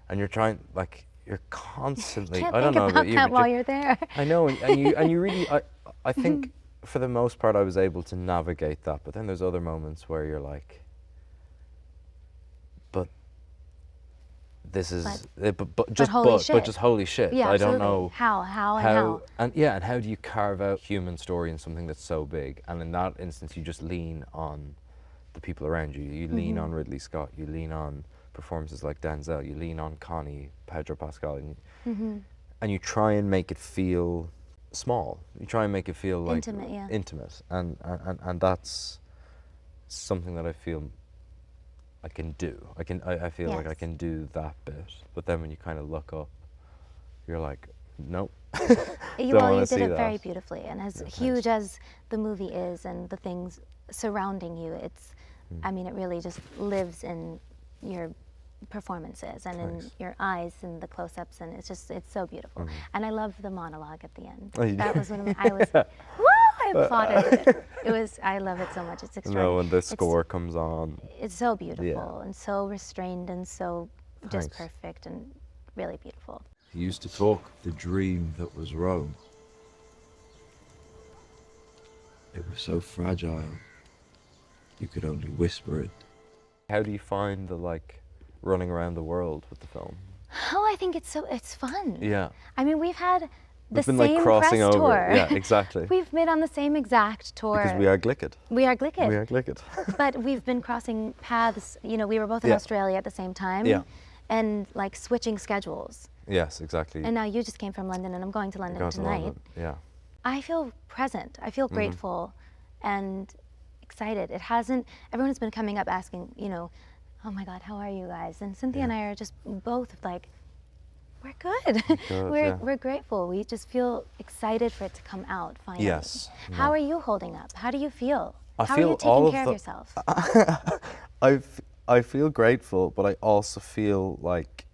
Speaker 1: and you're trying like you're constantly.
Speaker 2: can't
Speaker 1: I don't
Speaker 2: think
Speaker 1: know
Speaker 2: about
Speaker 1: about you,
Speaker 2: that
Speaker 1: but
Speaker 2: while
Speaker 1: you're-
Speaker 2: you're there.
Speaker 1: I know, and you really, I think for the most part I was able to navigate that, but then there's other moments where you're like, but this is, but just
Speaker 2: holy shit.
Speaker 1: just holy shit.
Speaker 2: Yeah,
Speaker 1: I don't
Speaker 2: absolutely.
Speaker 1: know
Speaker 2: How.
Speaker 1: and yeah, and how do you carve out human story in something that's so big? And in that instance, you just lean on the people around you. You lean on Ridley Scott. You lean on performances like Denzel. You lean on Connie, Pedro Pascal, and you try and make it feel small. You try and make it feel like
Speaker 2: Intimate, yeah.
Speaker 1: intimate, and that's something that I feel I can do. I feel like I
Speaker 2: Yes.
Speaker 1: can do that bit. But then when you kind of look up, you're like, nope, Don't
Speaker 2: Well,
Speaker 1: wanna
Speaker 2: you
Speaker 1: see
Speaker 2: did it
Speaker 1: that.
Speaker 2: very beautifully, and as huge as the movie is and the things surrounding you, it's, I mean, it really just lives in your performances and in your eyes and the close-ups, and it's so beautiful. And I love the monologue at the end.
Speaker 1: Oh, you
Speaker 2: That
Speaker 1: do?
Speaker 2: was one of my, I was, woo! I applauded it. It was, I love it so much. It's extraordinary.
Speaker 1: No, when the score comes on.
Speaker 2: It's so beautiful and so restrained and so just
Speaker 1: Thanks.
Speaker 2: perfect and really beautiful.
Speaker 6: He used to talk of the dream that was Rome. It was so fragile, you could only whisper it.
Speaker 1: How do you find the like running around the world with the film?
Speaker 2: Oh, I think it's fun.
Speaker 1: Yeah.
Speaker 2: I mean, we've had the
Speaker 1: We've been
Speaker 2: same
Speaker 1: like crossing
Speaker 2: press
Speaker 1: over.
Speaker 2: tour.
Speaker 1: Yeah, exactly.
Speaker 2: We've been on the same exact tour.
Speaker 1: Because we are Glicked.
Speaker 2: We are Glicked.
Speaker 1: We are Glicked.
Speaker 2: But we've been crossing paths. You know, we were both in
Speaker 1: Yeah.
Speaker 2: Australia at the same time.
Speaker 1: Yeah.
Speaker 2: And like switching schedules.
Speaker 1: Yes, exactly.
Speaker 2: And now you just came from London, and I'm going to London
Speaker 1: Going to
Speaker 2: tonight.
Speaker 1: London. Yeah.
Speaker 2: I feel present. I feel grateful and excited. It hasn't, everyone's been coming up asking, you know, oh my God, how are you guys? And Cynthia and I are just both like, we're good.
Speaker 1: Good,
Speaker 2: we're grateful. We just feel excited for it to come out finally.
Speaker 1: Yes.
Speaker 2: How are you holding up? How do you feel?
Speaker 1: I
Speaker 2: How
Speaker 1: feel
Speaker 2: are you
Speaker 1: all
Speaker 2: taking
Speaker 1: of
Speaker 2: care of
Speaker 1: the-
Speaker 2: yourself?
Speaker 1: I feel grateful, but I also feel like,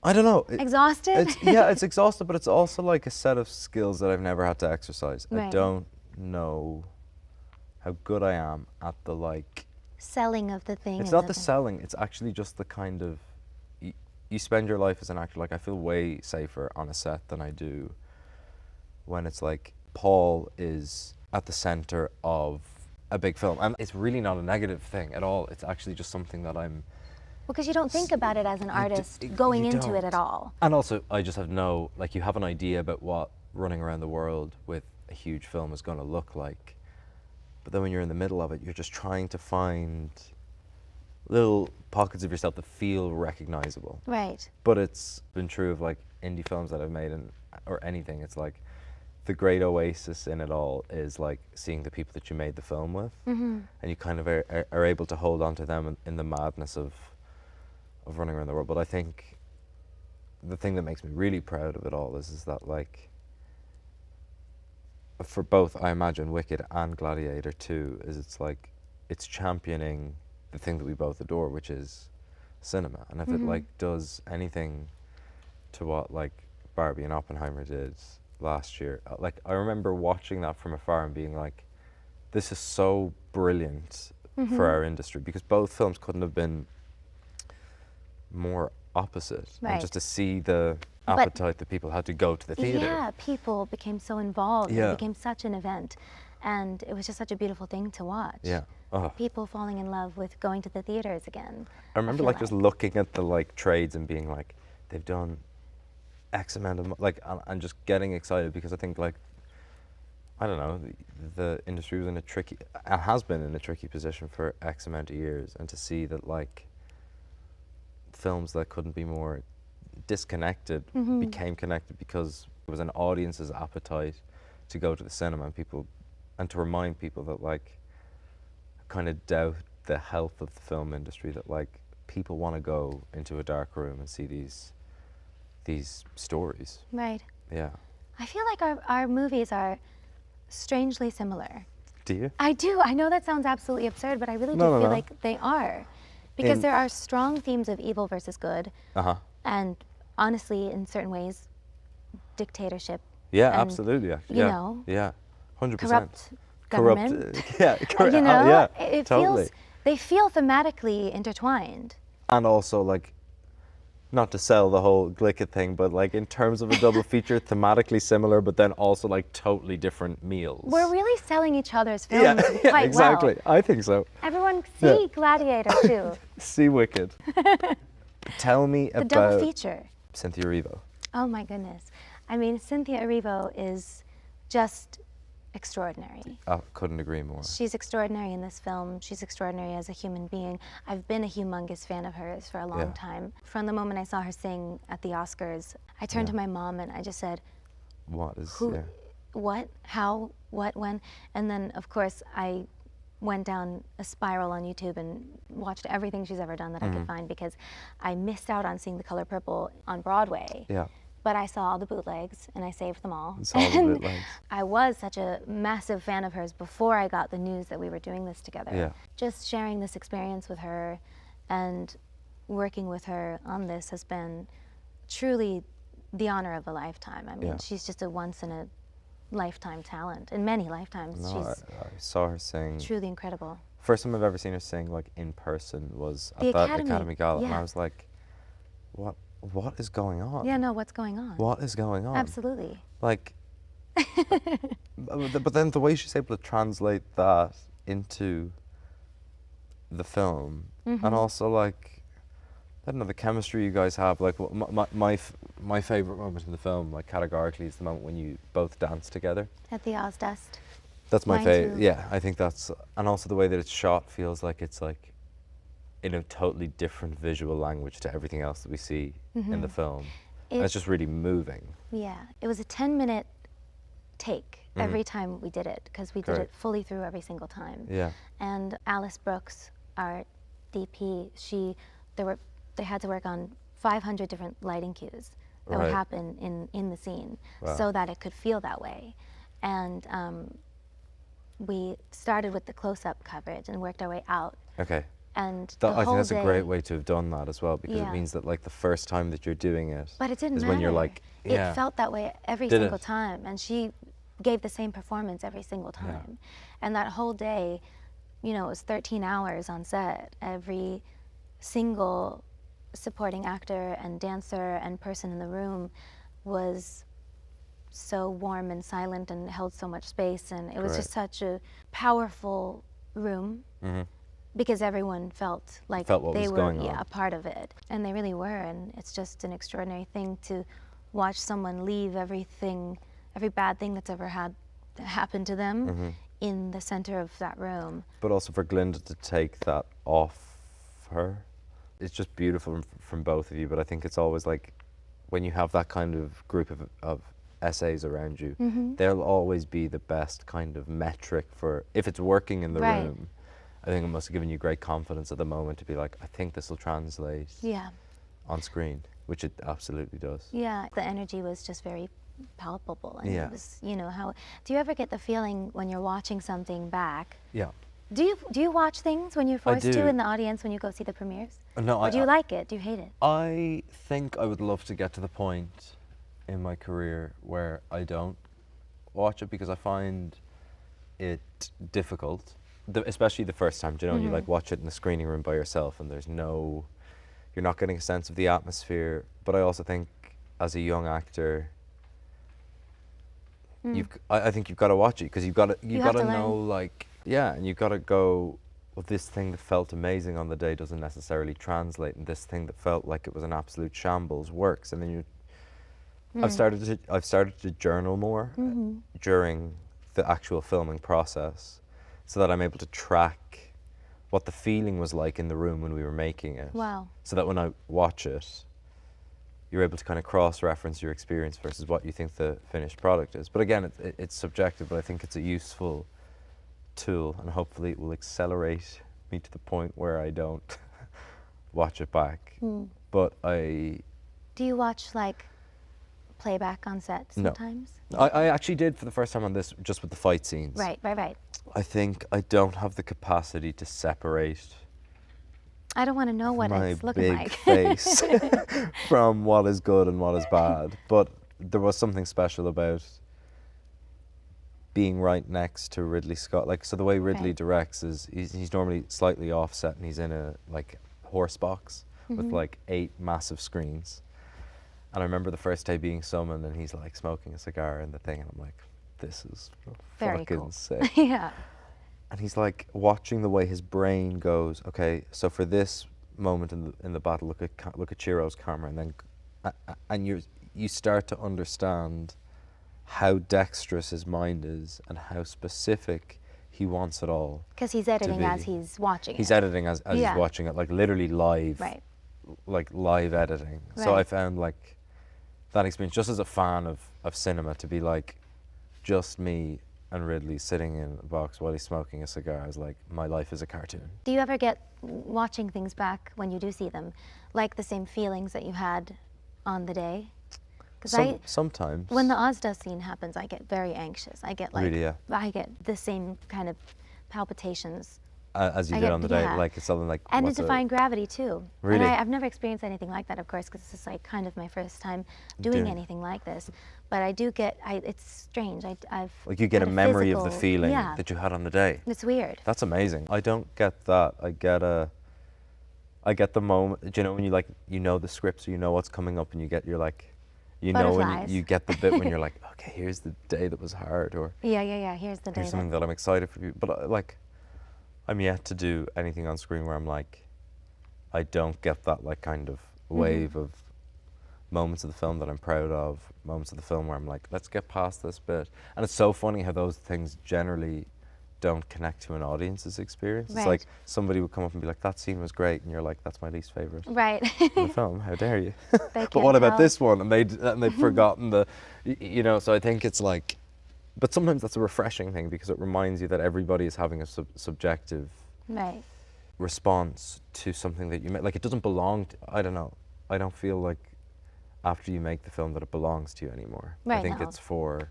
Speaker 1: I don't know.
Speaker 2: Exhausted?
Speaker 1: It's exhausted, but it's also like a set of skills that I've never had to exercise. I
Speaker 2: Right.
Speaker 1: don't know how good I am at the like.
Speaker 2: Selling of the thing.
Speaker 1: It's
Speaker 2: and
Speaker 1: not the selling. It's actually just the kind of. You spend your life as an actor. Like I feel way safer on a set than I do when it's like Paul is at the center of a big film, and it's really not a negative thing at all. It's actually just something that I'm.
Speaker 2: Because you don't think about it as an artist going
Speaker 1: you
Speaker 2: into it
Speaker 1: don't.
Speaker 2: at all.
Speaker 1: And also, I just have no, like, you have an idea about what running around the world with a huge film is going to look like. But then when you're in the middle of it, you're just trying to find little pockets of yourself that feel recognizable.
Speaker 2: Right.
Speaker 1: But it's been true of, like, indie films that I've made, or anything. It's like, the great oasis in it all is, like, seeing the people that you made the film with. And you kind of are able to hold on to them in the madness of running around the world. But I think the thing that makes me really proud of it all is that, like, for both, I imagine, Wicked and Gladiator II, is it's championing the thing that we both adore, which is cinema. And if it like does anything to what like Barbie and Oppenheimer did last year, like I remember watching that from afar and being like, this is so brilliant for our industry, because both films couldn't have been more opposite.
Speaker 2: Right.
Speaker 1: And just to see the appetite that people had to go to the theater.
Speaker 2: Yeah, people became so involved.
Speaker 1: Yeah.
Speaker 2: It became such an event. And it was just such a beautiful thing to watch.
Speaker 1: Yeah. Oh.
Speaker 2: People falling in love with going to the theaters again.
Speaker 1: I remember
Speaker 2: feel
Speaker 1: like just looking at the like trades and being like, they've done X amount of like, and just getting excited, because I think like, I don't know, the industry was in a tricky, and has been in a tricky position for X amount of years, and to see that like films that couldn't be more disconnected became connected because it was an audience's appetite to go to the cinema, and people, and to remind people that like kind of doubt the health of the film industry, that like people want to go into a dark room and see these stories.
Speaker 2: Right.
Speaker 1: Yeah.
Speaker 2: I feel like our movies are strangely similar.
Speaker 1: Do you?
Speaker 2: I do. I know that sounds absolutely absurd, but I really do
Speaker 1: No, no,
Speaker 2: feel
Speaker 1: no.
Speaker 2: like they are. Because
Speaker 1: In-
Speaker 2: there are strong themes of evil versus good.
Speaker 1: Uh-huh.
Speaker 2: And honestly, in certain ways, dictatorship.
Speaker 1: Yeah,
Speaker 2: and,
Speaker 1: absolutely. Actually.
Speaker 2: you
Speaker 1: Yeah.
Speaker 2: know,
Speaker 1: Yeah. 100%.
Speaker 2: Corrupt government.
Speaker 1: Yeah.
Speaker 2: You know,
Speaker 1: yeah.
Speaker 2: it
Speaker 1: totally.
Speaker 2: feels, they feel thematically intertwined.
Speaker 1: And also like, not to sell the whole Glicked thing, but like in terms of a double feature, thematically similar, but then also like totally different meals.
Speaker 2: We're really selling each other's films
Speaker 1: yeah,
Speaker 2: quite
Speaker 1: exactly.
Speaker 2: well.
Speaker 1: I think so.
Speaker 2: Everyone see Gladiator II.
Speaker 1: See Wicked. Tell me
Speaker 2: The
Speaker 1: about
Speaker 2: double feature.
Speaker 1: Cynthia Erivo.
Speaker 2: Oh my goodness. I mean, Cynthia Erivo is just extraordinary.
Speaker 1: I couldn't agree more.
Speaker 2: She's extraordinary in this film. She's extraordinary as a human being. I've been a humongous fan of hers for a long
Speaker 1: Yeah.
Speaker 2: time. From the moment I saw her sing at the Oscars, I turned to my mom and I just said,
Speaker 1: What is
Speaker 2: who,
Speaker 1: yeah.
Speaker 2: what, how, what, when? And then, of course, I went down a spiral on YouTube and watched everything she's ever done that I could find, because I missed out on seeing The Color Purple on Broadway.
Speaker 1: Yeah.
Speaker 2: But I saw all the bootlegs and I saved them all.
Speaker 1: Saw the
Speaker 2: And
Speaker 1: bootlegs.
Speaker 2: I was such a massive fan of hers before I got the news that we were doing this together.
Speaker 1: Yeah.
Speaker 2: Just sharing this experience with her and working with her on this has been truly the honor of a lifetime. I mean,
Speaker 1: Yeah.
Speaker 2: she's just a once in a lifetime talent, in many lifetimes.
Speaker 1: No,
Speaker 2: She's
Speaker 1: I saw her sing.
Speaker 2: truly incredible.
Speaker 1: First time I've ever seen her sing like in person was
Speaker 2: The
Speaker 1: at that
Speaker 2: Academy,
Speaker 1: Academy Gala, and
Speaker 2: yeah.
Speaker 1: I was like, what is going on?
Speaker 2: Yeah, no, what's going on?
Speaker 1: What is going on?
Speaker 2: Absolutely.
Speaker 1: Like, but then the way she's able to translate that into the film,
Speaker 2: Mm-hmm.
Speaker 1: and also like, I don't know, the chemistry you guys have. Like, my favorite moment in the film, like categorically, is the moment when you both dance together.
Speaker 2: At the Ozdust.
Speaker 1: That's my
Speaker 2: Mine
Speaker 1: favorite.
Speaker 2: too.
Speaker 1: Yeah, I think that's, and also the way that it's shot feels like it's like in a totally different visual language to everything else that we see in the film. And it's just really moving.
Speaker 2: Yeah, it was a 10-minute take every time we did it, because we did
Speaker 1: Great.
Speaker 2: it fully through every single time.
Speaker 1: Yeah.
Speaker 2: And Alice Brooks, our DP, they had to work on 500 different lighting cues that would
Speaker 1: Right.
Speaker 2: happen in the scene,
Speaker 1: Wow.
Speaker 2: so that it could feel that way. And we started with the close-up coverage and worked our way out.
Speaker 1: Okay.
Speaker 2: And
Speaker 1: That,
Speaker 2: the
Speaker 1: I think
Speaker 2: whole
Speaker 1: that's
Speaker 2: day,
Speaker 1: a great way to have done that as well, because
Speaker 2: Yeah.
Speaker 1: it means that like the first time that you're doing it
Speaker 2: But it didn't
Speaker 1: is
Speaker 2: matter.
Speaker 1: when you're like, yeah,
Speaker 2: It felt that way every
Speaker 1: Did
Speaker 2: single
Speaker 1: it?
Speaker 2: time, and she gave the same performance every single time. And that whole day, you know, it was 13 hours on set. Every single supporting actor and dancer and person in the room was so warm and silent and held so much space, and it was just such a powerful room. Because everyone felt like
Speaker 1: Felt what
Speaker 2: they
Speaker 1: was
Speaker 2: were
Speaker 1: going on.
Speaker 2: a part of it, and they really were. And it's just an extraordinary thing to watch someone leave everything, every bad thing that's ever happened to them, in the center of that room.
Speaker 1: but also for Glinda to take that off her, it's just beautiful from both of you. But I think it's always like, when you have that kind of group of essays around you, they'll always be the best kind of metric for if it's working in the
Speaker 2: Right.
Speaker 1: room. I think it must have given you great confidence at the moment to be like, I think this will translate
Speaker 2: Yeah,
Speaker 1: on screen, which it absolutely does.
Speaker 2: yeah. The energy was just very palpable, and
Speaker 1: Yeah.
Speaker 2: it was, you know, how. Do you ever get the feeling when you're watching something back?
Speaker 1: Yeah.
Speaker 2: Do you watch things when you're forced
Speaker 1: do.
Speaker 2: to in the audience when you go see the premieres?
Speaker 1: No,
Speaker 2: Or do you like it? Do you hate it?
Speaker 1: I think I would love to get to the point in my career where I don't watch it, because I find it difficult, especially the first time. Do you know, when you like watch it in the screening room by yourself, and you're not getting a sense of the atmosphere. But I also think, as a young actor, I think you've got to watch it, because you've got to
Speaker 2: have to
Speaker 1: know,
Speaker 2: learn.
Speaker 1: like, yeah, and you've got to go, well, this thing that felt amazing on the day doesn't necessarily translate, and this thing that felt like it was an absolute shambles works. And then I've started to journal more during the actual filming process, so that I'm able to track what the feeling was like in the room when we were making it.
Speaker 2: Wow.
Speaker 1: So that when I watch it, you're able to kind of cross-reference your experience versus what you think the finished product is. But again, it's subjective, but I think it's a useful tool, and hopefully it will accelerate me to the point where I don't watch it back. But
Speaker 2: Do you watch like playback on set
Speaker 1: No.
Speaker 2: sometimes?
Speaker 1: I actually did for the first time on this, just with the fight scenes.
Speaker 2: Right.
Speaker 1: I think I don't have the capacity to separate
Speaker 2: I don't want to know what
Speaker 1: my
Speaker 2: it's looking
Speaker 1: big
Speaker 2: like.
Speaker 1: face from what is good and what is bad. But there was something special about being right next to Ridley Scott. Like, so the way Ridley
Speaker 2: Right.
Speaker 1: directs is he's normally slightly offset, and he's in a like horse box with like 8 massive screens. And I remember the first day being summoned, and he's like smoking a cigar in the thing, and I'm like, this is
Speaker 2: Very
Speaker 1: fucking
Speaker 2: cool.
Speaker 1: sick.
Speaker 2: Yeah.
Speaker 1: And he's like watching the way his brain goes. Okay, so for this moment in the battle, look at Chiro's camera, and then and you start to understand how dexterous his mind is and how specific he wants it all.
Speaker 2: Because he's editing
Speaker 1: be.
Speaker 2: as he's watching
Speaker 1: He's
Speaker 2: it.
Speaker 1: editing as
Speaker 2: Yeah.
Speaker 1: he's watching it, like literally live,
Speaker 2: Right.
Speaker 1: like live editing. So I
Speaker 2: Right.
Speaker 1: found like that experience, just as a fan of cinema, to be like just me and Ridley sitting in a box while he's smoking a cigar, I was like, my life is a cartoon.
Speaker 2: Do you ever get, watching things back when you do see them, like the same feelings that you had on the day? Because
Speaker 1: Sometimes.
Speaker 2: when the Ozda scene happens, I get very anxious. I get like,
Speaker 1: Really, yeah.
Speaker 2: I get the same kind of palpitations.
Speaker 1: As you
Speaker 2: I
Speaker 1: did
Speaker 2: get-
Speaker 1: on the day,
Speaker 2: yeah.
Speaker 1: like it's something like.
Speaker 2: And in
Speaker 1: what's a-
Speaker 2: Defying Gravity too.
Speaker 1: Really?
Speaker 2: And I've never experienced anything like that, of course, because this is like kind of my first time doing
Speaker 1: Doing-
Speaker 2: anything like this. But I do get, it's strange. I've
Speaker 1: Like you get a
Speaker 2: had
Speaker 1: memory of the
Speaker 2: physical-
Speaker 1: feeling
Speaker 2: yeah.
Speaker 1: that you had on the day.
Speaker 2: It's weird.
Speaker 1: That's amazing. I don't get that. I get the moment, you know, when you like, you know the script, so you know what's coming up, and you get, you're like, you know, when
Speaker 2: Butterflies.
Speaker 1: you get the bit when you're like, okay, here's the day that was hard, or
Speaker 2: Yeah. Here's the day.
Speaker 1: here's something that I'm excited for you. But like, I'm yet to do anything on screen where I'm like, I don't get that like kind of wave of moments of the film that I'm proud of, moments of the film where I'm like, let's get past this bit. And it's so funny how those things generally don't connect to an audience's experience. It's
Speaker 2: Right.
Speaker 1: like somebody would come up and be like, that scene was great, and you're like, that's my least favorite
Speaker 2: Right.
Speaker 1: in the film. How dare you?
Speaker 2: They
Speaker 1: But
Speaker 2: can't
Speaker 1: what about
Speaker 2: tell.
Speaker 1: this one? And they've forgotten the, you know. So I think it's like, but sometimes that's a refreshing thing because it reminds you that everybody is having a subjective
Speaker 2: Right.
Speaker 1: response to something that you make. Like it doesn't belong to, I don't know. I don't feel like after you make the film that it belongs to you anymore. I
Speaker 2: Right,
Speaker 1: think
Speaker 2: no.
Speaker 1: it's for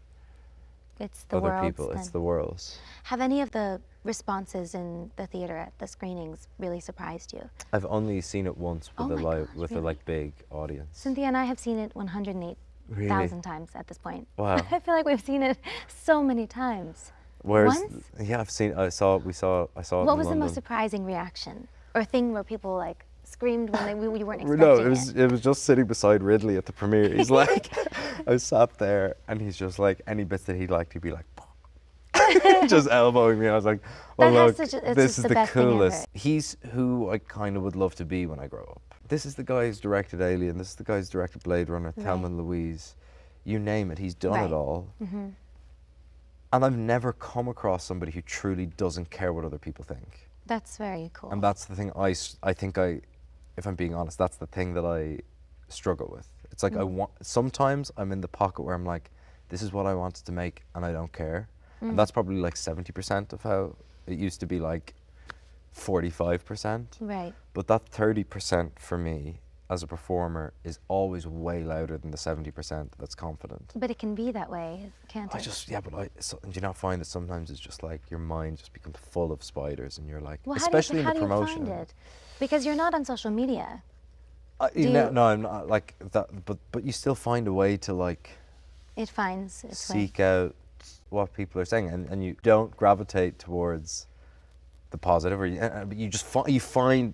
Speaker 2: It's the
Speaker 1: other
Speaker 2: world's
Speaker 1: people. It's
Speaker 2: then.
Speaker 1: the world's.
Speaker 2: Have any of the responses in the theater at the screenings really surprised you?
Speaker 1: I've only seen it once with
Speaker 2: Oh
Speaker 1: a
Speaker 2: my
Speaker 1: live,
Speaker 2: gosh,
Speaker 1: with a
Speaker 2: really?
Speaker 1: like big audience.
Speaker 2: Cynthia and I have seen it 108,000 times at this point.
Speaker 1: Wow.
Speaker 2: I feel like we've seen it so many times.
Speaker 1: Whereas,
Speaker 2: Once?
Speaker 1: yeah, I've seen. I saw it
Speaker 2: What
Speaker 1: in
Speaker 2: was the
Speaker 1: London.
Speaker 2: most surprising reaction or thing where people like screamed when you weren't expecting
Speaker 1: No,
Speaker 2: it?
Speaker 1: it was just sitting beside Ridley at the premiere. He's like, I sat there, and he's just like, any bits that he liked, he'd be like, just elbowing me. I was like, well,
Speaker 2: That has
Speaker 1: look,
Speaker 2: such a- it's
Speaker 1: this
Speaker 2: just
Speaker 1: is
Speaker 2: the
Speaker 1: the
Speaker 2: best thing ever.
Speaker 1: coolest. He's who I kind of would love to be when I grow up. This is the guy who's directed Alien. This is the guy who's directed Blade Runner, Thelma and Louise. You name it, he's done
Speaker 2: Right.
Speaker 1: it all. And I've never come across somebody who truly doesn't care what other people think.
Speaker 2: That's very cool.
Speaker 1: And that's the thing I think if I'm being honest, that's the thing that I struggle with. It's like sometimes I'm in the pocket where I'm like, this is what I wanted to make and I don't care. And that's probably like 70% of how it used to be, like 45%.
Speaker 2: Right.
Speaker 1: But that 30% for me as a performer is always way louder than the 70% that's confident.
Speaker 2: But it can be that way, can't it?
Speaker 1: Do you not find that sometimes it's just like your mind just becomes full of spiders and you're like,
Speaker 2: Well,
Speaker 1: especially
Speaker 2: how
Speaker 1: in
Speaker 2: do
Speaker 1: the
Speaker 2: you
Speaker 1: promotion.
Speaker 2: find it? Because you're not on social media.
Speaker 1: No, I'm not like that, but you still find a way to like
Speaker 2: It finds its way.
Speaker 1: seek out what people are saying, and you don't gravitate towards the positive, or you just you find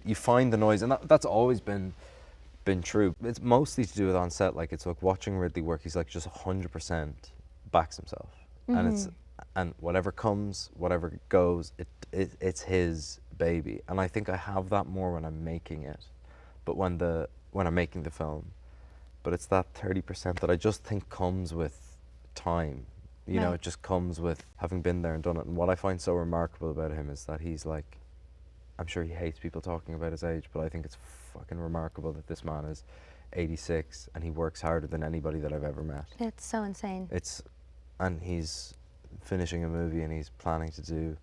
Speaker 1: the noise, and that's always been true. It's mostly to do with on set. Like it's like watching Ridley work. He's like just 100% backs himself, and whatever comes, whatever goes, it's his baby. And I think I have that more when I'm making it, but when I'm making the film, but it's that 30% that I just think comes with time. You know,
Speaker 2: Right.
Speaker 1: it just comes with having been there and done it. And what I find so remarkable about him is that he's like, I'm sure he hates people talking about his age, but I think it's fucking remarkable that this man is 86 and he works harder than anybody that I've ever met.
Speaker 2: It's so insane.
Speaker 1: And he's finishing a movie and he's planning to do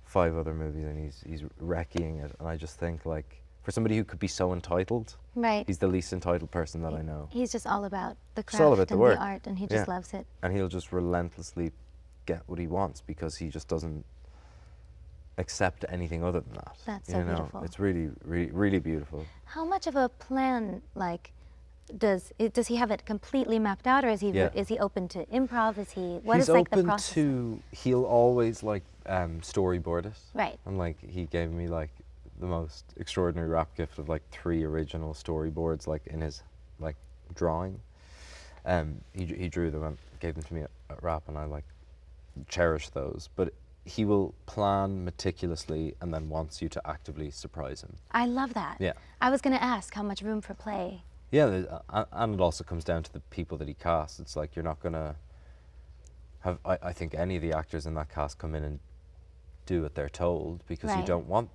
Speaker 1: 5 other movies and he's wrecking it. And I just think, like, for somebody who could be so entitled,
Speaker 2: Right.
Speaker 1: he's the least entitled person that I know.
Speaker 2: He's just all about the
Speaker 1: It's all
Speaker 2: craft
Speaker 1: about the
Speaker 2: and
Speaker 1: work.
Speaker 2: the art, and he just
Speaker 1: Yeah.
Speaker 2: loves it.
Speaker 1: And he'll just relentlessly get what he wants because he just doesn't accept anything other than that.
Speaker 2: That's so
Speaker 1: you know?
Speaker 2: beautiful.
Speaker 1: It's really, really, really beautiful.
Speaker 2: How much of a plan, like, does he have it completely mapped out, or is he
Speaker 1: Yeah.
Speaker 2: is he open to improv? Is he what
Speaker 1: He's
Speaker 2: is like the
Speaker 1: open
Speaker 2: process?
Speaker 1: to, he'll always like storyboard it.
Speaker 2: Right.
Speaker 1: And like he gave me like the most extraordinary rap gift of like 3 original storyboards like in his like drawing. He drew them and gave them to me at rap, and I like cherish those. But he will plan meticulously and then wants you to actively surprise him.
Speaker 2: I love that.
Speaker 1: Yeah.
Speaker 2: I was going to ask how much room for play.
Speaker 1: Yeah, and it also comes down to the people that he casts. It's like you're not gonna have. I think any of the actors in that cast come in and do what they're told because you
Speaker 2: Right.
Speaker 1: don't want.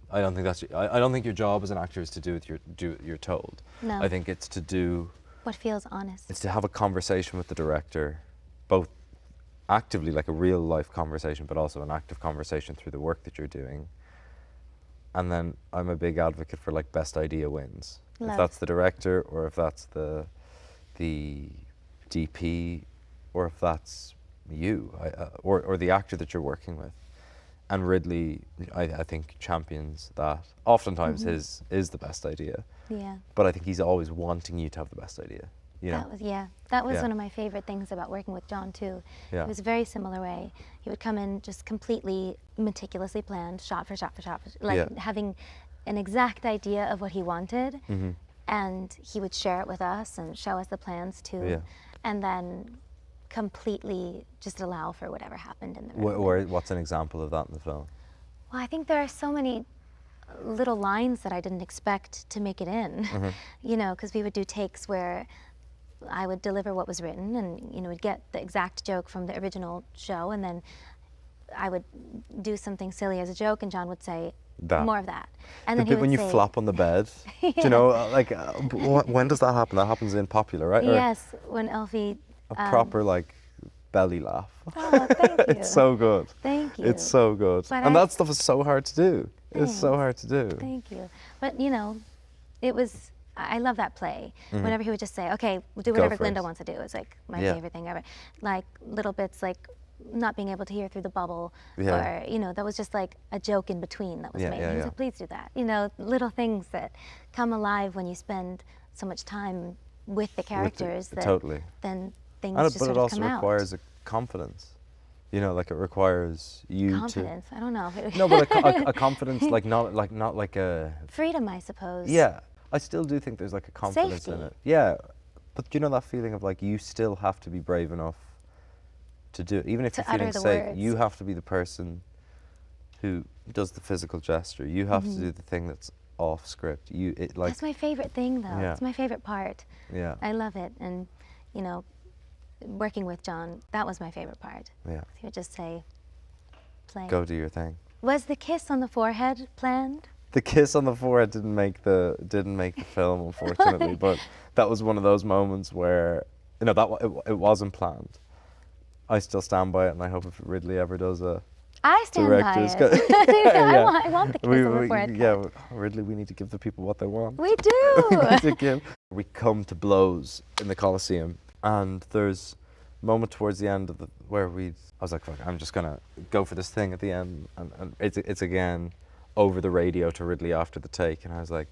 Speaker 1: I don't think that's. I don't think your job as an actor is to do what you're told.
Speaker 2: No.
Speaker 1: I think it's to do.
Speaker 2: What feels honest?
Speaker 1: It's to have a conversation with the director, both actively, like a real life conversation, but also an active conversation through the work that you're doing. And then I'm a big advocate for like best idea wins.
Speaker 2: Love.
Speaker 1: If that's the director, or if that's the DP, or if that's you, or the actor that you're working with. And Ridley, I think, champions that. Oftentimes his is the best idea.
Speaker 2: Yeah.
Speaker 1: But I think he's always wanting you to have the best idea. You know?
Speaker 2: That was
Speaker 1: Yeah.
Speaker 2: one of my favorite things about working with John too.
Speaker 1: Yeah.
Speaker 2: It was a very similar way. He would come in just completely meticulously planned, shot for shot for shot, like
Speaker 1: Yeah.
Speaker 2: having an exact idea of what he wanted,
Speaker 1: Mm-hmm.
Speaker 2: and he would share it with us and show us the plans too,
Speaker 1: Yeah.
Speaker 2: and then completely just allow for whatever happened in the room.
Speaker 1: What's an example of that in the film?
Speaker 2: Well, I think there are so many little lines that I didn't expect to make it in, you know, because we would do takes where I would deliver what was written and, you know, would get the exact joke from the original show, and then I would do something silly as a joke, and John would say,
Speaker 1: That.
Speaker 2: more of that. And
Speaker 1: The
Speaker 2: then he
Speaker 1: bit
Speaker 2: would
Speaker 1: when you
Speaker 2: say,
Speaker 1: flop on the bed, do you know, when does that happen? That happens in Popular, right? Or
Speaker 2: Yes, when Elfie...
Speaker 1: a proper like belly laugh.
Speaker 2: Oh, thank you.
Speaker 1: It's so good.
Speaker 2: Thank you.
Speaker 1: It's so good.
Speaker 2: But
Speaker 1: And
Speaker 2: I-
Speaker 1: that stuff is so hard to do. It's so
Speaker 2: Thanks.
Speaker 1: hard to do.
Speaker 2: Thank you. But, you know, it was... I love that play. Whenever he would just say, okay, we'll do
Speaker 1: Go
Speaker 2: whatever
Speaker 1: for
Speaker 2: Glinda
Speaker 1: it.
Speaker 2: wants to do. It's like my
Speaker 1: Yeah.
Speaker 2: favorite thing ever. Like little bits like not being able to hear through the bubble,
Speaker 1: Yeah.
Speaker 2: or, you know, that was just like a joke in between that was
Speaker 1: Yeah,
Speaker 2: made.
Speaker 1: yeah,
Speaker 2: He was
Speaker 1: yeah.
Speaker 2: like, please do that. You know, little things that come alive when you spend so much time with the characters that
Speaker 1: totally.
Speaker 2: then things
Speaker 1: And
Speaker 2: just
Speaker 1: but
Speaker 2: sort
Speaker 1: it
Speaker 2: of
Speaker 1: also
Speaker 2: come
Speaker 1: requires
Speaker 2: out.
Speaker 1: a confidence. You know, like it requires you
Speaker 2: Confidence. I don't know.
Speaker 1: to. No, but a confidence, like not like a.
Speaker 2: Freedom, I suppose.
Speaker 1: Yeah, I still do think there's like a confidence in
Speaker 2: Safety.
Speaker 1: it. Yeah, but you know that feeling of like you still have to be brave enough to do it, even if
Speaker 2: To
Speaker 1: you're feeling
Speaker 2: utter the
Speaker 1: safe.
Speaker 2: words.
Speaker 1: You have to be the person who does the physical gesture. You have
Speaker 2: Mm-hmm.
Speaker 1: to do the thing that's off script. Like
Speaker 2: That's my favorite thing, though.
Speaker 1: Yeah.
Speaker 2: It's my favorite part.
Speaker 1: yeah,
Speaker 2: I love it. And, you know, working with John, that was my favorite part.
Speaker 1: yeah.
Speaker 2: He would just say, play.
Speaker 1: Go do your thing.
Speaker 2: Was the kiss on the forehead planned?
Speaker 1: The kiss on the forehead didn't make the film, unfortunately. But that was one of those moments where it wasn't planned. I still stand by it, and I hope if Ridley ever does a
Speaker 2: I stand
Speaker 1: director's
Speaker 2: by
Speaker 1: cut.
Speaker 2: it.
Speaker 1: Yeah.
Speaker 2: I want the kiss on the forehead.
Speaker 1: yeah, Ridley, we need to give the people what they want.
Speaker 2: We do.
Speaker 1: We need to give. We come to blows in the Coliseum, and there's a moment towards the end of where I was like, fuck, I'm just gonna go for this thing at the end, and it's again over the radio to Ridley after the take, and I was like,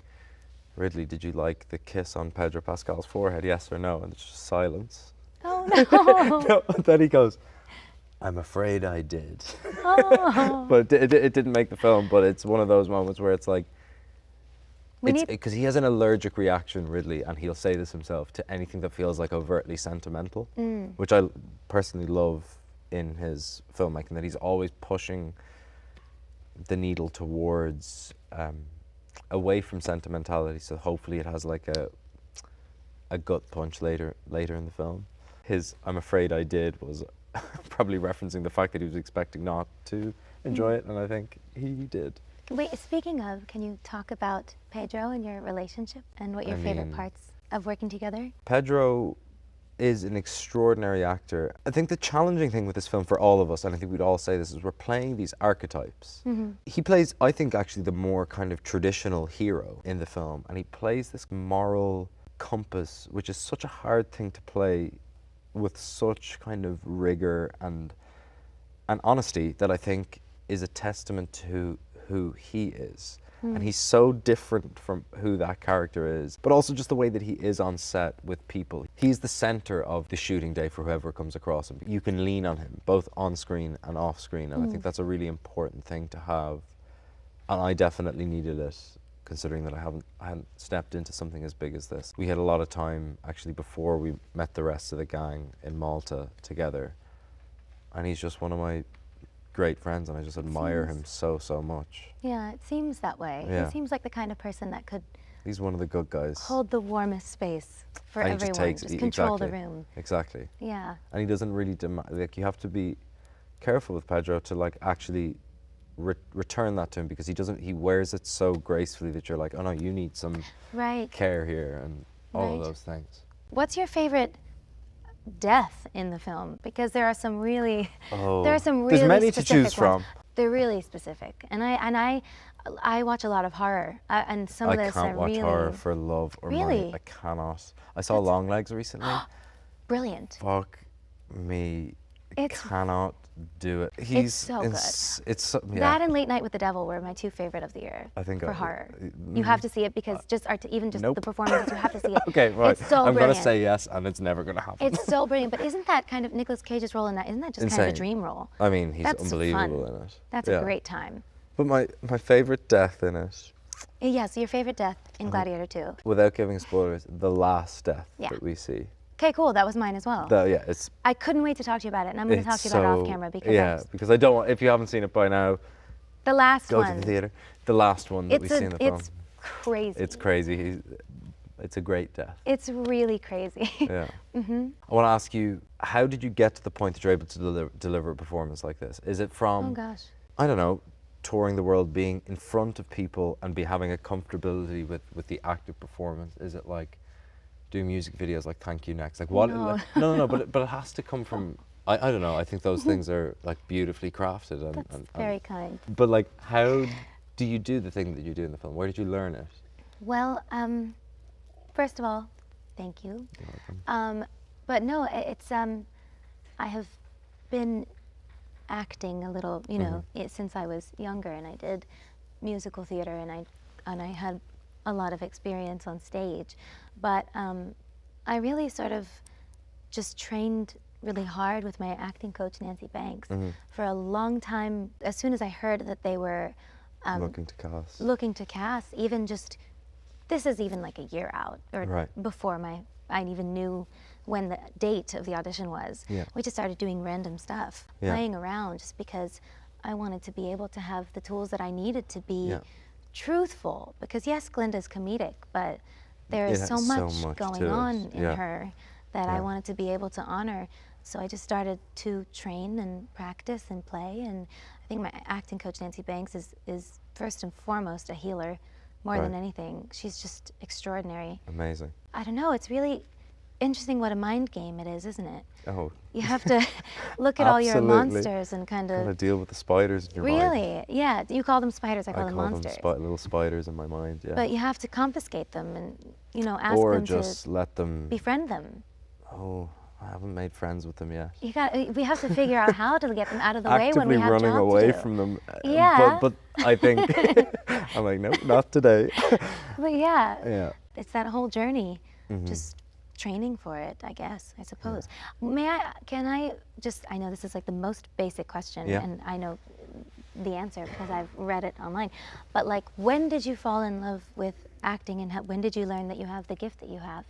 Speaker 1: Ridley, did you like the kiss on Pedro Pascal's forehead, yes or no? And it's just silence.
Speaker 2: Oh, no.
Speaker 1: No, and then he goes, I'm afraid I did.
Speaker 2: Oh.
Speaker 1: But it didn't make the film, but it's one of those moments where it's like, because he has an allergic reaction, Ridley, and he'll say this himself, to anything that feels like overtly sentimental, which I personally love in his filmmaking, that he's always pushing the needle towards away from sentimentality, so hopefully it has like a gut punch later in the film. His I'm afraid I did was probably referencing the fact that he was expecting not to enjoy it, and I think he did.
Speaker 2: Wait, speaking of, can you talk about Pedro and your relationship and what your
Speaker 1: I
Speaker 2: favorite
Speaker 1: mean-
Speaker 2: parts of working together?
Speaker 1: Pedro is an extraordinary actor. I think the challenging thing with this film for all of us, and I think we'd all say this, is we're playing these archetypes. He plays, I think, actually the more kind of traditional hero in the film, and he plays this moral compass, which is such a hard thing to play with such kind of rigor and honesty, that I think is a testament to who he is. And he's so different from who that character is, but also just the way that he is on set with people. He's the center of the shooting day for whoever comes across him. You can lean on him, both on screen and off screen, and I think that's a really important thing to have. And I definitely needed it, considering that I hadn't stepped into something as big as this. We had a lot of time, actually, before we met the rest of the gang in Malta together, and he's just one of my great friends, and I just admire him so much.
Speaker 2: Yeah, it seems that way.
Speaker 1: Yeah.
Speaker 2: He seems like the kind of person that could
Speaker 1: He's one of the good guys.
Speaker 2: hold the warmest space for
Speaker 1: And he
Speaker 2: everyone. Just control
Speaker 1: exactly,
Speaker 2: the room.
Speaker 1: Exactly.
Speaker 2: Yeah.
Speaker 1: And he doesn't really like, you have to be careful with Pedro to like actually return that to him, because he wears it so gracefully that you're like, oh no, you need some
Speaker 2: Right.
Speaker 1: care here, and all of
Speaker 2: Right.
Speaker 1: those things.
Speaker 2: What's your favorite death in the film, because there are some really,
Speaker 1: Oh,
Speaker 2: there are some
Speaker 1: there's
Speaker 2: really
Speaker 1: many to
Speaker 2: specific
Speaker 1: choose
Speaker 2: ones.
Speaker 1: from.
Speaker 2: They're really specific, and I watch a lot of horror, and some of
Speaker 1: I
Speaker 2: this
Speaker 1: can't
Speaker 2: are
Speaker 1: watch
Speaker 2: really
Speaker 1: horror for love or money.
Speaker 2: Really?
Speaker 1: I cannot. I saw Longlegs recently.
Speaker 2: brilliant.
Speaker 1: Fuck me. I
Speaker 2: It's-
Speaker 1: cannot do it. He's
Speaker 2: so good.
Speaker 1: It's so, yeah.
Speaker 2: That and Late Night with the Devil were my two favorite of the year.
Speaker 1: I think
Speaker 2: for
Speaker 1: I-
Speaker 2: horror. You have to see it because just even just
Speaker 1: Nope.
Speaker 2: the performances, you have to see it.
Speaker 1: Okay, right.
Speaker 2: It's so
Speaker 1: I'm
Speaker 2: brilliant.
Speaker 1: gonna say yes, and it's never gonna happen.
Speaker 2: It's so brilliant, but isn't that kind of Nicolas Cage's role in that? Isn't that just kind of a
Speaker 1: Insane.
Speaker 2: dream role?
Speaker 1: I mean, he's
Speaker 2: That's
Speaker 1: unbelievable
Speaker 2: fun.
Speaker 1: in it.
Speaker 2: That's
Speaker 1: Yeah.
Speaker 2: a great time.
Speaker 1: But my favorite death in it,
Speaker 2: Yeah. So your favorite death in Gladiator II?
Speaker 1: without giving spoilers, the last death
Speaker 2: Yeah.
Speaker 1: that we see.
Speaker 2: Okay, cool. That was mine as well.
Speaker 1: Yeah, it's
Speaker 2: I couldn't wait to talk to you about it, and I'm going to talk
Speaker 1: it's
Speaker 2: to you about it off
Speaker 1: so-
Speaker 2: camera because
Speaker 1: yeah, because I don't want, if you haven't seen it by now,
Speaker 2: the last
Speaker 1: go
Speaker 2: one.
Speaker 1: to the theater. The last one that we see in the film.
Speaker 2: It's crazy.
Speaker 1: It's crazy. It's a great death.
Speaker 2: It's really crazy.
Speaker 1: Yeah. I want to ask you, how did you get to the point that you're able to deliver a performance like this? Is it from,
Speaker 2: Oh gosh.
Speaker 1: I don't know, touring the world, being in front of people and having a comfortability with the active performance? Is it like doing music videos like Thank You Next? Like what?
Speaker 2: No.
Speaker 1: No, but it has to come from, I don't know, I think those things are like beautifully crafted.
Speaker 2: That's very kind.
Speaker 1: But like, how do you do the thing that you do in the film? Where did you learn it?
Speaker 2: Well, first of all, thank you. But no, it's I have been acting a little, you know, since I was younger, and I did musical theater, and I had a lot of experience on stage, but I really sort of just trained really hard with my acting coach Nancy Banks for a long time. As soon as I heard that they were looking to cast, even just, this is even like a year out, or
Speaker 1: Right.
Speaker 2: before I even knew when the date of the audition was.
Speaker 1: Yeah.
Speaker 2: We just started doing random stuff,
Speaker 1: Yeah.
Speaker 2: playing around, just because I wanted to be able to have the tools that I needed to be
Speaker 1: Yeah.
Speaker 2: truthful. Because yes, Glinda's comedic, but there
Speaker 1: It
Speaker 2: is
Speaker 1: has
Speaker 2: so
Speaker 1: so
Speaker 2: much
Speaker 1: much
Speaker 2: going
Speaker 1: to it.
Speaker 2: on in
Speaker 1: Yeah.
Speaker 2: her that
Speaker 1: Yeah.
Speaker 2: I wanted to be able to honor. So I just started to train and practice and play. And I think my acting coach Nancy Banks is first and foremost a healer, more than
Speaker 1: Right.
Speaker 2: anything. She's just extraordinary.
Speaker 1: Amazing.
Speaker 2: I don't know, it's really interesting what a mind game it is, isn't it?
Speaker 1: Oh,
Speaker 2: You have to look at all your
Speaker 1: Absolutely.
Speaker 2: monsters and kind
Speaker 1: gotta
Speaker 2: of,
Speaker 1: deal with the spiders in your mind.
Speaker 2: really, yeah, you call them spiders, I call
Speaker 1: I
Speaker 2: them
Speaker 1: call
Speaker 2: monsters.
Speaker 1: them little spiders in my mind, yeah.
Speaker 2: But you have to confiscate them and, you know, ask
Speaker 1: or
Speaker 2: them
Speaker 1: just
Speaker 2: to
Speaker 1: let them,
Speaker 2: befriend them.
Speaker 1: oh, I haven't made friends with them yet.
Speaker 2: We have to figure out how to get them out of the way when we
Speaker 1: Actively
Speaker 2: have
Speaker 1: running
Speaker 2: job
Speaker 1: away
Speaker 2: to do.
Speaker 1: from them.
Speaker 2: Yeah.
Speaker 1: But I think, I'm like, no, not today.
Speaker 2: But yeah,
Speaker 1: Yeah.
Speaker 2: it's that whole journey, just training for it, I guess, I suppose. Can I just, I know this is like the most basic question,
Speaker 1: Yeah.
Speaker 2: and I know the answer because I've read it online, but like, when did you fall in love with acting, and when did you learn that you have the gift that you have?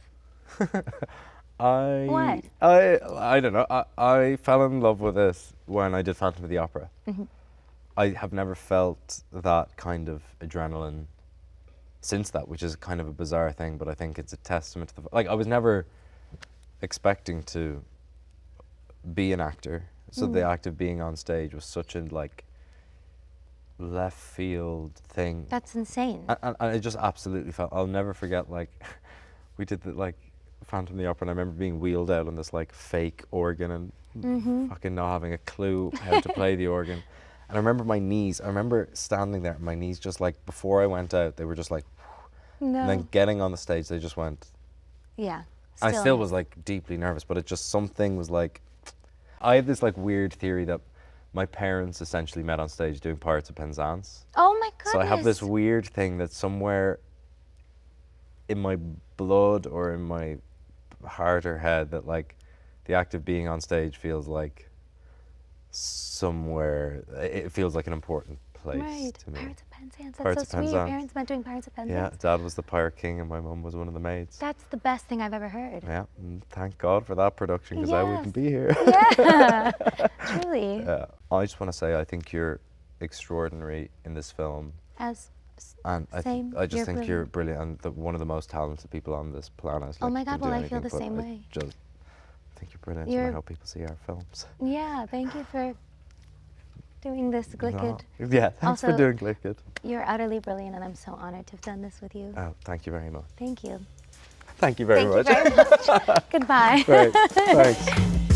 Speaker 2: What?
Speaker 1: I don't know. I fell in love with this when I did Phantom of the Opera. I have never felt that kind of adrenaline since that, which is kind of a bizarre thing, but I think it's a testament to the, like, I was never expecting to be an actor, so the act of being on stage was such a like left field thing.
Speaker 2: That's insane.
Speaker 1: And I just absolutely felt, I'll never forget, like, we did the, like, Phantom of the Opera, and I remember being wheeled out on this, like, fake organ and fucking not having a clue how to play the organ. And I remember my knees, I remember standing there, and my knees just, like, before I went out, they were just like,
Speaker 2: No.
Speaker 1: and then getting on the stage, they just went,
Speaker 2: Yeah.
Speaker 1: I still was, like, deeply nervous, but it just, something was, like, I have this, like, weird theory that my parents essentially met on stage doing Pirates of Penzance.
Speaker 2: Oh my goodness.
Speaker 1: So I have this weird thing that somewhere in my blood or in my heart or head that, like, the act of being on stage feels like somewhere, it feels like an important place
Speaker 2: Right.
Speaker 1: to me.
Speaker 2: Pirates of Penzance.
Speaker 1: Pirates
Speaker 2: That's so
Speaker 1: of
Speaker 2: sweet. Your
Speaker 1: Penzance.
Speaker 2: parents met doing Pirates of Penzance.
Speaker 1: Yeah, Dad was the pirate king and my mum was one of the maids.
Speaker 2: That's the best thing I've ever heard.
Speaker 1: Yeah, and thank God for that production, because I wouldn't be here.
Speaker 2: Yeah. Truly.
Speaker 1: Yeah. I just want to say I think you're extraordinary in this film.
Speaker 2: As
Speaker 1: And
Speaker 2: Same.
Speaker 1: I just
Speaker 2: You're
Speaker 1: think you're brilliant and one of the most talented people on this planet.
Speaker 2: Oh
Speaker 1: Like,
Speaker 2: my
Speaker 1: you
Speaker 2: God,
Speaker 1: can do
Speaker 2: well, I feel
Speaker 1: anything,
Speaker 2: the
Speaker 1: but
Speaker 2: same
Speaker 1: I
Speaker 2: way.
Speaker 1: just think you're brilliant, and I
Speaker 2: You're-
Speaker 1: hope people see our films.
Speaker 2: Yeah, thank you for doing this, Glicked.
Speaker 1: No. Yeah, thanks for
Speaker 2: Also-
Speaker 1: doing Glicked.
Speaker 2: You're utterly brilliant, and I'm so honored to have done this with you.
Speaker 1: Oh, thank you very much.
Speaker 2: Thank you.
Speaker 1: Thank you very much.
Speaker 2: Thank you very much. Goodbye.
Speaker 1: Great. Thanks.